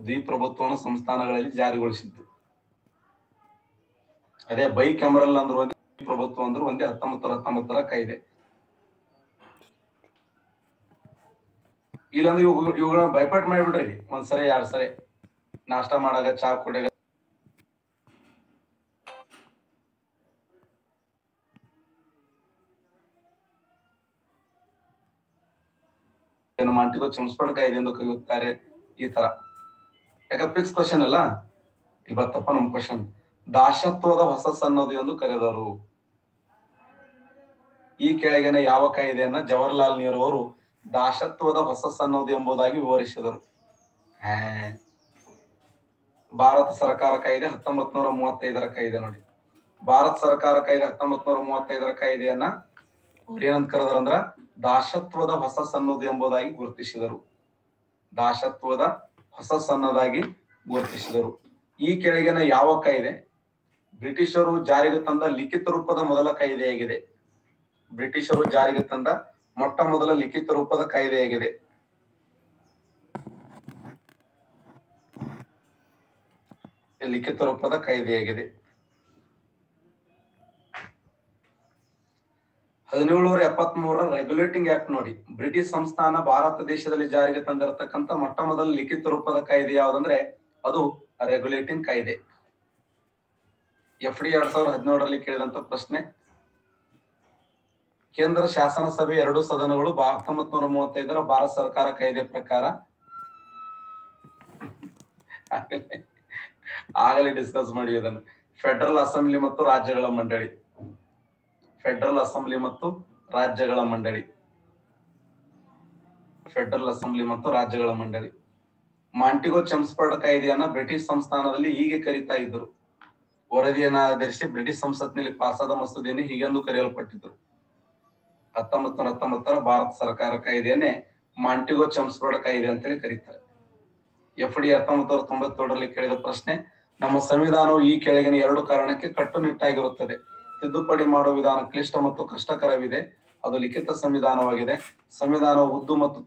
ದ್ವಿಪ್ರಭುತ್ವವನ್ನು ಸಂಸ್ಥಾನಗಳಲ್ಲಿ ಜಾರಿಗೊಳಿಸಿದ್ದು. ಅದೇ ಬೈ ಕ್ಯಾಮರಲ್ ಅಂದ್ರೆ ಒಂದೇ, ಪ್ರಭುತ್ವ ಅಂದ್ರೆ ಒಂದೇ. 1919 ಕಾಯ್ದೆ. ಇಲ್ಲಾಂದ್ರೆ ಇವುಗಳನ್ನ ಬೈಪಾಟ್ ಮಾಡಿಬಿಡ್ರಿ. ಒಂದ್ಸರಿ 2 ಸರಿ ನಾಷ್ಟ ಮಾಡಾಗ, ಚಾ ಕುಡಿಯಾಗ ಮಾಂಟಿಗೋ ಚಮಸ್ಪಡ್ ಕಾಯ್ದೆ ಎಂದು ಕರೆಯುತ್ತಾರೆ. ಈ ತರ ಯಾಕ ಫಿಕ್ಸ್ ಕ್ವಶನ್ ಅಲ್ಲ. ಇವತ್ತಪ್ಪ ನಮ್ ಕ್ವಶನ್. ದಾಸತ್ವದ ಹೊಸ ಸನ್ನದು ಎಂದು ಕರೆದರು. ಈ ಕೆಳಗಿನ ಯಾವ ಕಾಯ್ದೆಯನ್ನ ಜವಾಹರ್ಲಾಲ್ ನೆಹರು ಅವರು ದಾಸತ್ವದ ಹೊಸ ಸನ್ನದು ಎಂಬುದಾಗಿ ವಿವರಿಸಿದರು? ಭಾರತ ಸರ್ಕಾರ ಕಾಯ್ದೆ 1935 ಕಾಯ್ದೆ ನೋಡಿ. ಭಾರತ ಸರ್ಕಾರ ಕಾಯ್ದೆ 1935 ಕಾಯ್ದೆಯನ್ನ ಅವ್ರು ಏನಂತ ಕರೆದ್ರ ಅಂದ್ರ ದಾಸತ್ವದ ಹೊಸ ಸನ್ನದು ಎಂಬುದಾಗಿ ಗುರುತಿಸಿದರು. ದಾಸತ್ವದ ಹೊಸ ಸನ್ನದಾಗಿ ಗುರುತಿಸಿದರು. ಈ ಕೆಳಗಿನ ಯಾವ ಕಾಯ್ದೆ ಬ್ರಿಟಿಷರು ಜಾರಿಗೆ ತಂದ ಲಿಖಿತ ರೂಪದ ಮೊದಲ ಕಾಯ್ದೆಯಾಗಿದೆ? ಬ್ರಿಟಿಷರು ಜಾರಿಗೆ ತಂದ ಮೊಟ್ಟ ಮೊದಲ ಲಿಖಿತ ರೂಪದ ಕಾಯ್ದೆಯಾಗಿದೆ. ಲಿಖಿತ ರೂಪದ ಕಾಯ್ದೆಯಾಗಿದೆ. 1773 ರೆಗ್ಯುಲೇಟಿಂಗ್ ಆಕ್ಟ್ ನೋಡಿ. ಬ್ರಿಟಿಷ್ ಸಂಸ್ಥಾನ ಭಾರತ ದೇಶದಲ್ಲಿ ಜಾರಿಗೆ ತಂದಿರತಕ್ಕಂತ ಮೊಟ್ಟ ಮೊದಲ ಲಿಖಿತ ರೂಪದ ಕಾಯ್ದೆ ಯಾವ್ದಂದ್ರೆ ಅದು ರೆಗ್ಯುಲೇಟಿಂಗ್ ಕಾಯ್ದೆ. FD 2017ರಲ್ಲಿ ಕೇಳಿದಂತ ಪ್ರಶ್ನೆ. ಕೇಂದ್ರ ಶಾಸನ ಸಭೆ 2 ಸದನಗಳು 1935 ಭಾರತ ಸರ್ಕಾರ ಕಾಯ್ದೆ ಪ್ರಕಾರ ಆಗಲೇ ಡಿಸ್ಕಸ್ ಮಾಡಿ ಅದನ್ನು. ಫೆಡರಲ್ ಅಸೆಂಬ್ಲಿ ಮತ್ತು ರಾಜ್ಯಗಳ ಮಂಡಳಿ. ಫೆಡರಲ್ ಅಸೆಂಬ್ಲಿ ಮತ್ತು ರಾಜ್ಯಗಳ ಮಂಡಳಿ. ಫೆಡರಲ್ ಅಸೆಂಬ್ಲಿ ಮತ್ತು ರಾಜ್ಯಗಳ ಮಂಡಳಿ. ಮಾಂಟಿಗೋ ಚಮ್ಸ್ಫರ್ಡ್ ಕಾಯ್ದೆಯನ್ನ ಬ್ರಿಟಿಷ್ ಸಂಸ್ಥಾನದಲ್ಲಿ ಹೀಗೆ ಕರೀತಾ ಇದ್ರು. ವರದಿಯನ್ನ ಆಧರಿಸಿ ಬ್ರಿಟಿಷ್ ಸಂಸತ್ನಲ್ಲಿ ಪಾಸಾದ ಮಸೂದೆಯನ್ನು ಹೀಗೆಂದು ಕರೆಯಲ್ಪಟ್ಟಿದ್ರು. 1919 ಭಾರತ ಸರ್ಕಾರ ಕಾಯ್ದೆಯನ್ನೇ ಮಾಂಟಿಗೋ ಚಮ್ಸ್ಫರ್ಡ್ ಕಾಯ್ದೆ ಅಂತೇಳಿ ಕರೀತಾರೆ. FD 1997ರಲ್ಲಿ ಕೇಳಿದ ಪ್ರಶ್ನೆ. ನಮ್ಮ ಸಂವಿಧಾನವು ಈ ಕೆಳಗಿನ 2 ಕಾರಣಕ್ಕೆ ಕಟ್ಟುನಿಟ್ಟಾಗಿರುತ್ತದೆ. ತಿದ್ದುಪಡಿ ಮಾಡುವ ವಿಧಾನ ಕ್ಲಿಷ್ಟ ಮತ್ತು ಕಷ್ಟಕರವಿದೆ. ಅದು ಲಿಖಿತ ಸಂವಿಧಾನವಾಗಿದೆ. ಸಂವಿಧಾನವು ಉದ್ದು ಮತ್ತು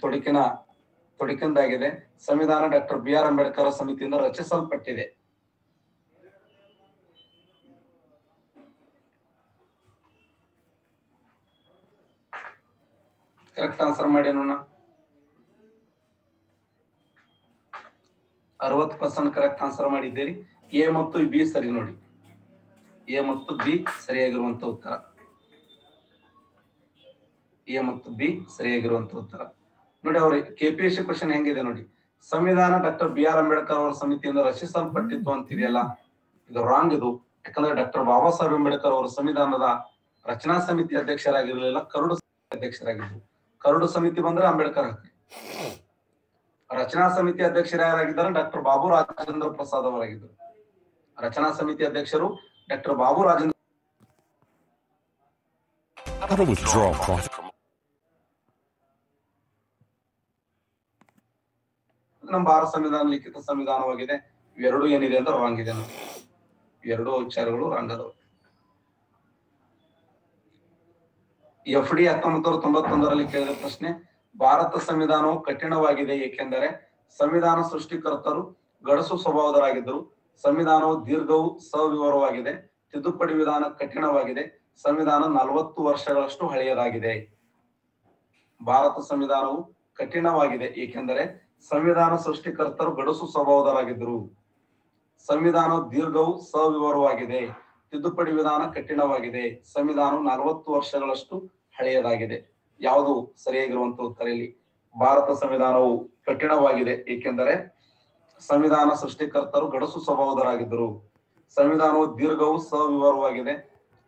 ತೊಡಕಿಂದಾಗಿದೆ. ಸಂವಿಧಾನ ಡಾಕ್ಟರ್ BR ಅಂಬೇಡ್ಕರ್ ಸಮಿತಿಯಿಂದ ರಚಿಸಲ್ಪಟ್ಟಿದೆ. ಕರೆಕ್ಟ್ ಆನ್ಸರ್ ಮಾಡಿ ನೋಡೋಣ. 60% ಕರೆಕ್ಟ್ ಆನ್ಸರ್ ಮಾಡಿದ್ದೀರಿ. A ಮತ್ತು B ಸರಿ ನೋಡಿ. A ಮತ್ತು B ಸರಿಯಾಗಿರುವಂತ ಉತ್ತರ. A ಮತ್ತು B ಸರಿಯಾಗಿರುವಂತ ಉತ್ತರ ನೋಡಿ. ಅವ್ರ KPSC ಕ್ವಶನ್ ಹೆಂಗಿದೆ ನೋಡಿ. ಸಂವಿಧಾನ ಡಾಕ್ಟರ್ BR ಅಂಬೇಡ್ಕರ್ ಅವರ ಸಮಿತಿಯಿಂದ ರಚಿಸಲ್ಪಟ್ಟಿತ್ತು ಅಂತಿದೆಯಲ್ಲ, ಇದು ರಾಂಗ್. ಇದು ಯಾಕಂದ್ರೆ ಡಾಕ್ಟರ್ ಬಾಬಾ ಸಾಹೇಬ್ ಅಂಬೇಡ್ಕರ್ ಅವರು ಸಂವಿಧಾನದ ರಚನಾ ಸಮಿತಿ ಅಧ್ಯಕ್ಷರಾಗಿರ್ಲಿಲ್ಲ, ಕರಡು ಅಧ್ಯಕ್ಷರಾಗಿದ್ರು. ಕರಡು ಸಮಿತಿ ಬಂದ್ರೆ ಅಂಬೇಡ್ಕರ್ ಹಾಕ್ರಿ. ರಚನಾ ಸಮಿತಿ ಅಧ್ಯಕ್ಷರಾಗಿದ್ದಾರೆ ಡಾಕ್ಟರ್ ಬಾಬು ರಾಜೇಂದ್ರ ಪ್ರಸಾದ್ ಅವರಾಗಿದ್ದರು. ರಚನಾ ಸಮಿತಿ ಅಧ್ಯಕ್ಷರು doctor Babu Rajendra. How to withdraw profit. ನಮ್ಮ ಭಾರತ ಸಂವಿಧಾನ ಲಿಖಿತ ಸಂವಿಧಾನವಾಗಿದೆ. ಇವೆರಡು ಏನಿದೆ ಅಂತ ರಾಂಗ್ ಇದೆ ನೋಡಿ. ಎರಡು ವಿಚಾರಗಳು ರಾಂಗ್ ಅದಾವ. FD 1991ರಲ್ಲಿ ಕೇಳಿದ ಪ್ರಶ್ನೆ. ಭಾರತ ಸಂವಿಧಾನವು ಕಠಿಣವಾಗಿದೆ ಏಕೆಂದರೆ ಸಂವಿಧಾನ ಸೃಷ್ಟಿಕರ್ತರು ಗಡಸು ಸ್ವಭಾವದರಾಗಿದ್ದರು. ಸಂವಿಧಾನವು ದೀರ್ಘವು ಸವಿವರವಾಗಿದೆ. ತಿದ್ದುಪಡಿ ವಿಧಾನ ಕಠಿಣವಾಗಿದೆ. ಸಂವಿಧಾನ 40 ವರ್ಷಗಳಷ್ಟು ಹಳೆಯದಾಗಿದೆ. ಭಾರತ ಸಂವಿಧಾನವು ಕಠಿಣವಾಗಿದೆ ಏಕೆಂದರೆ ಸಂವಿಧಾನ ಸೃಷ್ಟಿಕರ್ತರು ಗಡಸು ಸ್ವಭಾವದರಾಗಿದ್ದರು. ಸಂವಿಧಾನವು ದೀರ್ಘವು ಸವಿವರವಾಗಿದೆ. ತಿದ್ದುಪಡಿ ವಿಧಾನ ಕಠಿಣವಾಗಿದೆ. ಸಂವಿಧಾನ 40 ವರ್ಷಗಳಷ್ಟು ಹಳೆಯದಾಗಿದೆ. ಯಾವುದು ಸರಿಯಾಗಿರುವಂತ ಉತ್ತರ ಇಲ್ಲಿ? ಭಾರತ ಸಂವಿಧಾನವು ಕಠಿಣವಾಗಿದೆ ಏಕೆಂದರೆ ಸಂವಿಧಾನ ಸೃಷ್ಟಿಕರ್ತರು ಗಡಸು ಸ್ವಭಾವದರಾಗಿದ್ದರು. ಸಂವಿಧಾನವು ದೀರ್ಘವು ಸವಿವರವಾಗಿದೆ.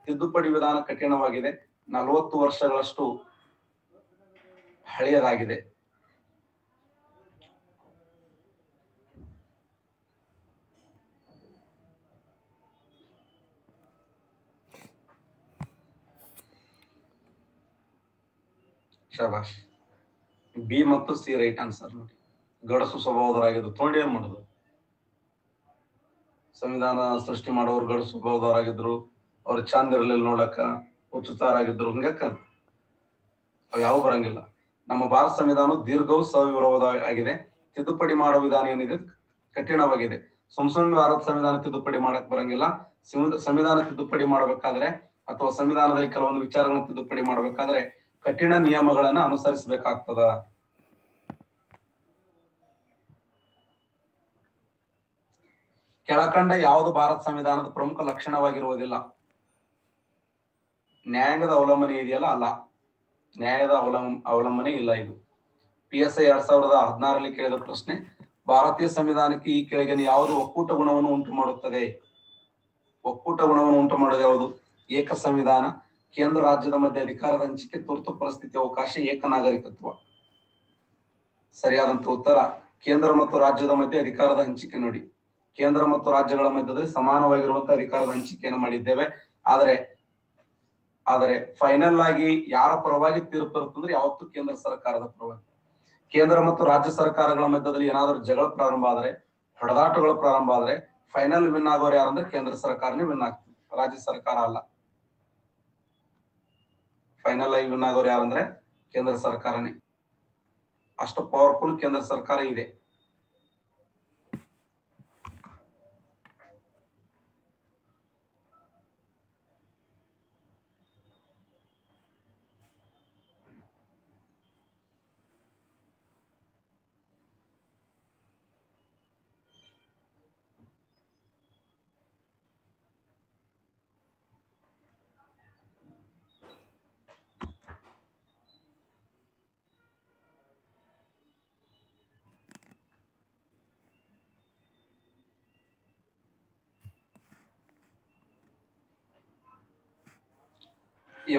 ತಿದ್ದುಪಡಿ ವಿಧಾನ ಕಠಿಣವಾಗಿದೆ. 40 ವರ್ಷಗಳಷ್ಟು ಹಳೆಯದಾಗಿದೆ. ಶಬಾಷ್. B ಮತ್ತು C ರೈಟ್ ಆನ್ಸರ್ ನೋಡಿ. ಗಡಸು ಸ್ವಭಾವದರಾಗಿದ್ದು ತೊಗೊಂಡು ಏನ್ ಮಾಡುದು? ಸಂವಿಧಾನ ಸೃಷ್ಟಿ ಮಾಡೋರು ಗಡಸು ಸ್ವಭಾವದವರಾಗಿದ್ರು. ಅವ್ರು ಚಂದ ಇರಲಿಲ್ಲ, ನೋಡಕ್ಕ ಹುಚ್ಚುತ್ತಾರಾಗಿದ್ರು. ಹಂಗಕ್ಕ ಅವ್ ಯಾವ ಬರಂಗಿಲ್ಲ. ನಮ್ಮ ಭಾರತ ಸಂವಿಧಾನ ದೀರ್ಘವು ಸವಿವರವಾಗಿದೆ. ತಿದ್ದುಪಡಿ ಮಾಡುವ ವಿಧಾನ ಏನಿದೆ ಕಠಿಣವಾಗಿದೆ. ಸುಮ್ಮನೆ ಭಾರತ ಸಂವಿಧಾನ ತಿದ್ದುಪಡಿ ಮಾಡಕ್ ಬರಂಗಿಲ್ಲ. ಸಂವಿಧಾನ ತಿದ್ದುಪಡಿ ಮಾಡಬೇಕಾದ್ರೆ ಅಥವಾ ಸಂವಿಧಾನದಲ್ಲಿ ಕೆಲವೊಂದು ವಿಚಾರಗಳನ್ನು ತಿದ್ದುಪಡಿ ಮಾಡಬೇಕಾದ್ರೆ ಕಠಿಣ ನಿಯಮಗಳನ್ನ ಅನುಸರಿಸಬೇಕಾಗ್ತದ. ಕೆಳಕಂಡ ಯಾವುದು ಭಾರತ ಸಂವಿಧಾನದ ಪ್ರಮುಖ ಲಕ್ಷಣವಾಗಿರುವುದಿಲ್ಲ? ನ್ಯಾಯಾಂಗದ ಅವಲಂಬನೆ ಇದೆಯಲ್ಲ, ಅಲ್ಲ, ನ್ಯಾಯದ ಅವಲಂಬನೆ ಇಲ್ಲ. ಇದು PSI 2016ರಲ್ಲಿ ಕೇಳಿದ ಪ್ರಶ್ನೆ. ಭಾರತೀಯ ಸಂವಿಧಾನಕ್ಕೆ ಈ ಕೆಳಗಿನ ಯಾವುದು ಒಕ್ಕೂಟ ಗುಣವನ್ನು ಉಂಟು ಮಾಡುತ್ತದೆ? ಒಕ್ಕೂಟ ಗುಣವನ್ನು ಉಂಟು ಮಾಡೋದು ಯಾವುದು? ಏಕ ಸಂವಿಧಾನ, ಕೇಂದ್ರ ರಾಜ್ಯದ ಮಧ್ಯೆ ಅಧಿಕಾರದ ಹಂಚಿಕೆ, ತುರ್ತು ಪರಿಸ್ಥಿತಿ ಅವಕಾಶ, ಏಕ ನಾಗರಿಕತ್ವ. ಸರಿಯಾದಂತ ಉತ್ತರ ಕೇಂದ್ರ ಮತ್ತು ರಾಜ್ಯದ ಮಧ್ಯೆ ಅಧಿಕಾರದ ಹಂಚಿಕೆ. ನೋಡಿ, ಕೇಂದ್ರ ಮತ್ತು ರಾಜ್ಯಗಳ ಮಧ್ಯದಲ್ಲಿ ಸಮಾನವಾಗಿರುವಂತಹ ಅಧಿಕಾರದ ಹಂಚಿಕೆಯನ್ನು ಮಾಡಿದ್ದೇವೆ. ಆದರೆ ಫೈನಲ್ ಆಗಿ ಯಾರ ಪರವಾಗಿ ತೀರ್ಪು ಇರುತ್ತಂದ್ರೆ ಯಾವತ್ತು ಕೇಂದ್ರ ಸರ್ಕಾರದ ಪರವಾಗಿ. ಕೇಂದ್ರ ಮತ್ತು ರಾಜ್ಯ ಸರ್ಕಾರಗಳ ಮಧ್ಯದಲ್ಲಿ ಏನಾದರೂ ಜಗಳ ಪ್ರಾರಂಭ ಆದ್ರೆ, ಹೊಡೆದಾಟಗಳು ಪ್ರಾರಂಭ ಆದ್ರೆ ಫೈನಲ್ ವಿನ್ ಆಗೋರು ಯಾರಂದ್ರೆ ಕೇಂದ್ರ ಸರ್ಕಾರನೇ ವಿನ್ ಆಗ್ತದೆ, ರಾಜ್ಯ ಸರ್ಕಾರ ಅಲ್ಲ. ಫೈನಲ್ ಆಗಿ ವಿನ್ ಆಗೋರು ಯಾರಂದ್ರೆ ಕೇಂದ್ರ ಸರ್ಕಾರನೇ. ಅಷ್ಟು ಪವರ್ಫುಲ್ ಕೇಂದ್ರ ಸರ್ಕಾರ ಇದೆ.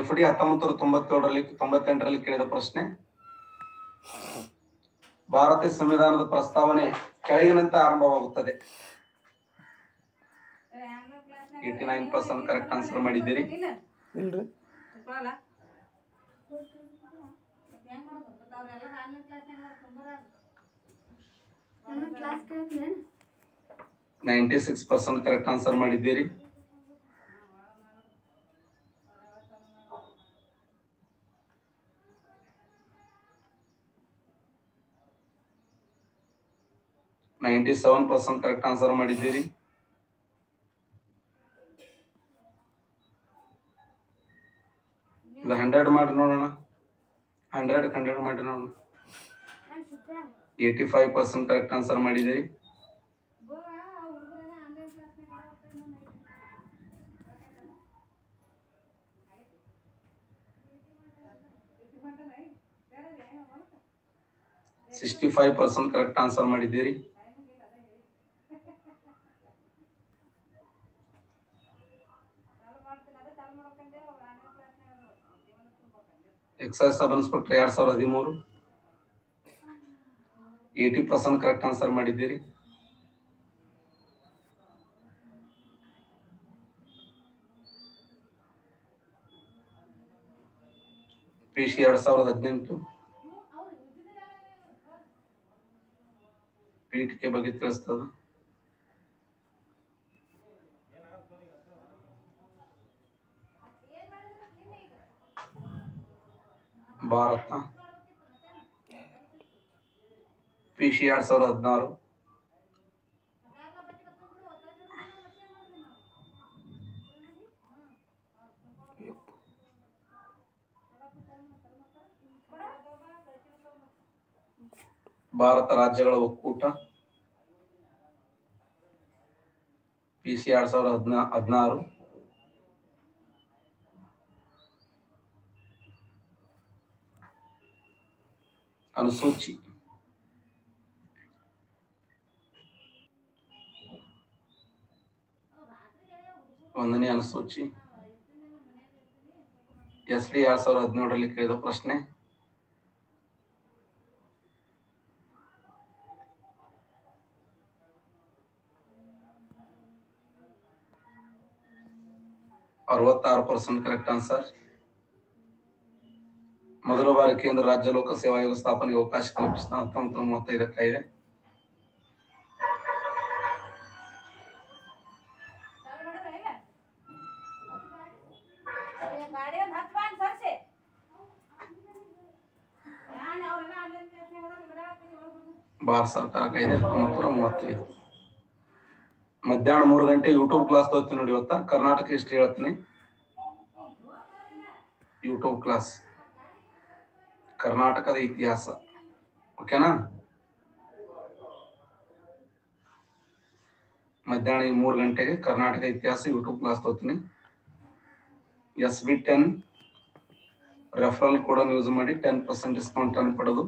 FD 1998ರಲ್ಲಿ ಕೇಳಿದ ಪ್ರಶ್ನೆ. ಭಾರತೀಯ ಸಂವಿಧಾನದ ಪ್ರಸ್ತಾವನೆ ಕೆಳಗಿನಂತೆ ಆರಂಭವಾಗುತ್ತದೆ. 89% ಕರೆಕ್ಟ್ ಆನ್ಸರ್ ಮಾಡಿದ್ದೀರಿ. ಇಲ್ರಿ ಕ್ಲಾಸ್ ಕೇಳ್ತೀನಿ. 96% ಕರೆಕ್ಟ್ ಆನ್ಸರ್ ಮಾಡಿದ್ದೀರಿ. ನೈಂಟಿ 97% ಕರೆಕ್ಟ್ ಆನ್ಸರ್ ಮಾಡಿದ್ದೀರಿ. ಇದು 100 ಮಾಡಿ ನೋಡೋಣ. 100 ಮಾಡಿ ನೋಡೋಣ. 85% ಕರೆಕ್ಟ್ ಆನ್ಸರ್ ಮಾಡಿದ್ದೀರಿ. $65% ಕರೆಕ್ಟ್ ಆನ್ಸರ್ ಮಾಡಿದ್ದೀರಿ. Exercise sub inspector 2013 80% correct answer ಮಾಡಿದ್ದೀರಿ. PC 2018 ಪೀಠಿಕೆ ಬಗ್ಗೆ ತಿಳಿಸ್ತದ. ಭಾರತ PC 2016 ಭಾರತ ರಾಜ್ಯಗಳ ಒಕ್ಕೂಟ PC 2016 ಅನುಸೂಚಿ ಒಂದನೇ ಅನುಸೂಚಿ SD 2017ರಲ್ಲಿ ಕೇಳಿದ ಪ್ರಶ್ನೆ. $66% ಕರೆಕ್ಟ್ ಆನ್ಸರ್. ಮೊದಲ ಬಾರಿ ಕೇಂದ್ರ ರಾಜ್ಯ ಲೋಕ ಸೇವಾ ಆಯೋಗ ಸ್ಥಾಪನೆಗೆ ಅವಕಾಶ ಕಲ್ಪಿಸಿದ 1935 ಕಾಯ್ದೆ. ಭಾರತ ಸರ್ಕಾರ ಕಾಯ್ದೆ 1935. ಮಧ್ಯಾಹ್ನ 3 ಗಂಟೆ ಯೂಟ್ಯೂಬ್ ಕ್ಲಾಸ್ ತಗೋತೀನಿ ನೋಡಿ. ಇವತ್ತ ಕರ್ನಾಟಕ ಹಿಸ್ಟ್ರಿ ಹೇಳ್ತೀನಿ, ಯೂಟ್ಯೂಬ್ ಕ್ಲಾಸ್ ಕರ್ನಾಟಕದ ಇತಿಹಾಸ. ಓಕೆನಾ? ಮಧ್ಯಾಹ್ನ 3 ಗಂಟೆಗೆ ಕರ್ನಾಟಕ ಇತಿಹಾಸ ಯೂಟ್ಯೂಬ್ ಕ್ಲಾಸ್ ತಗೋತೀನಿ. SB10 ರೆಫರಲ್ ಕೋಡ್ ಯೂಸ್ ಮಾಡಿ 10% ಡಿಸ್ಕೌಂಟ್ ಅನ್ನು ಪಡೆದು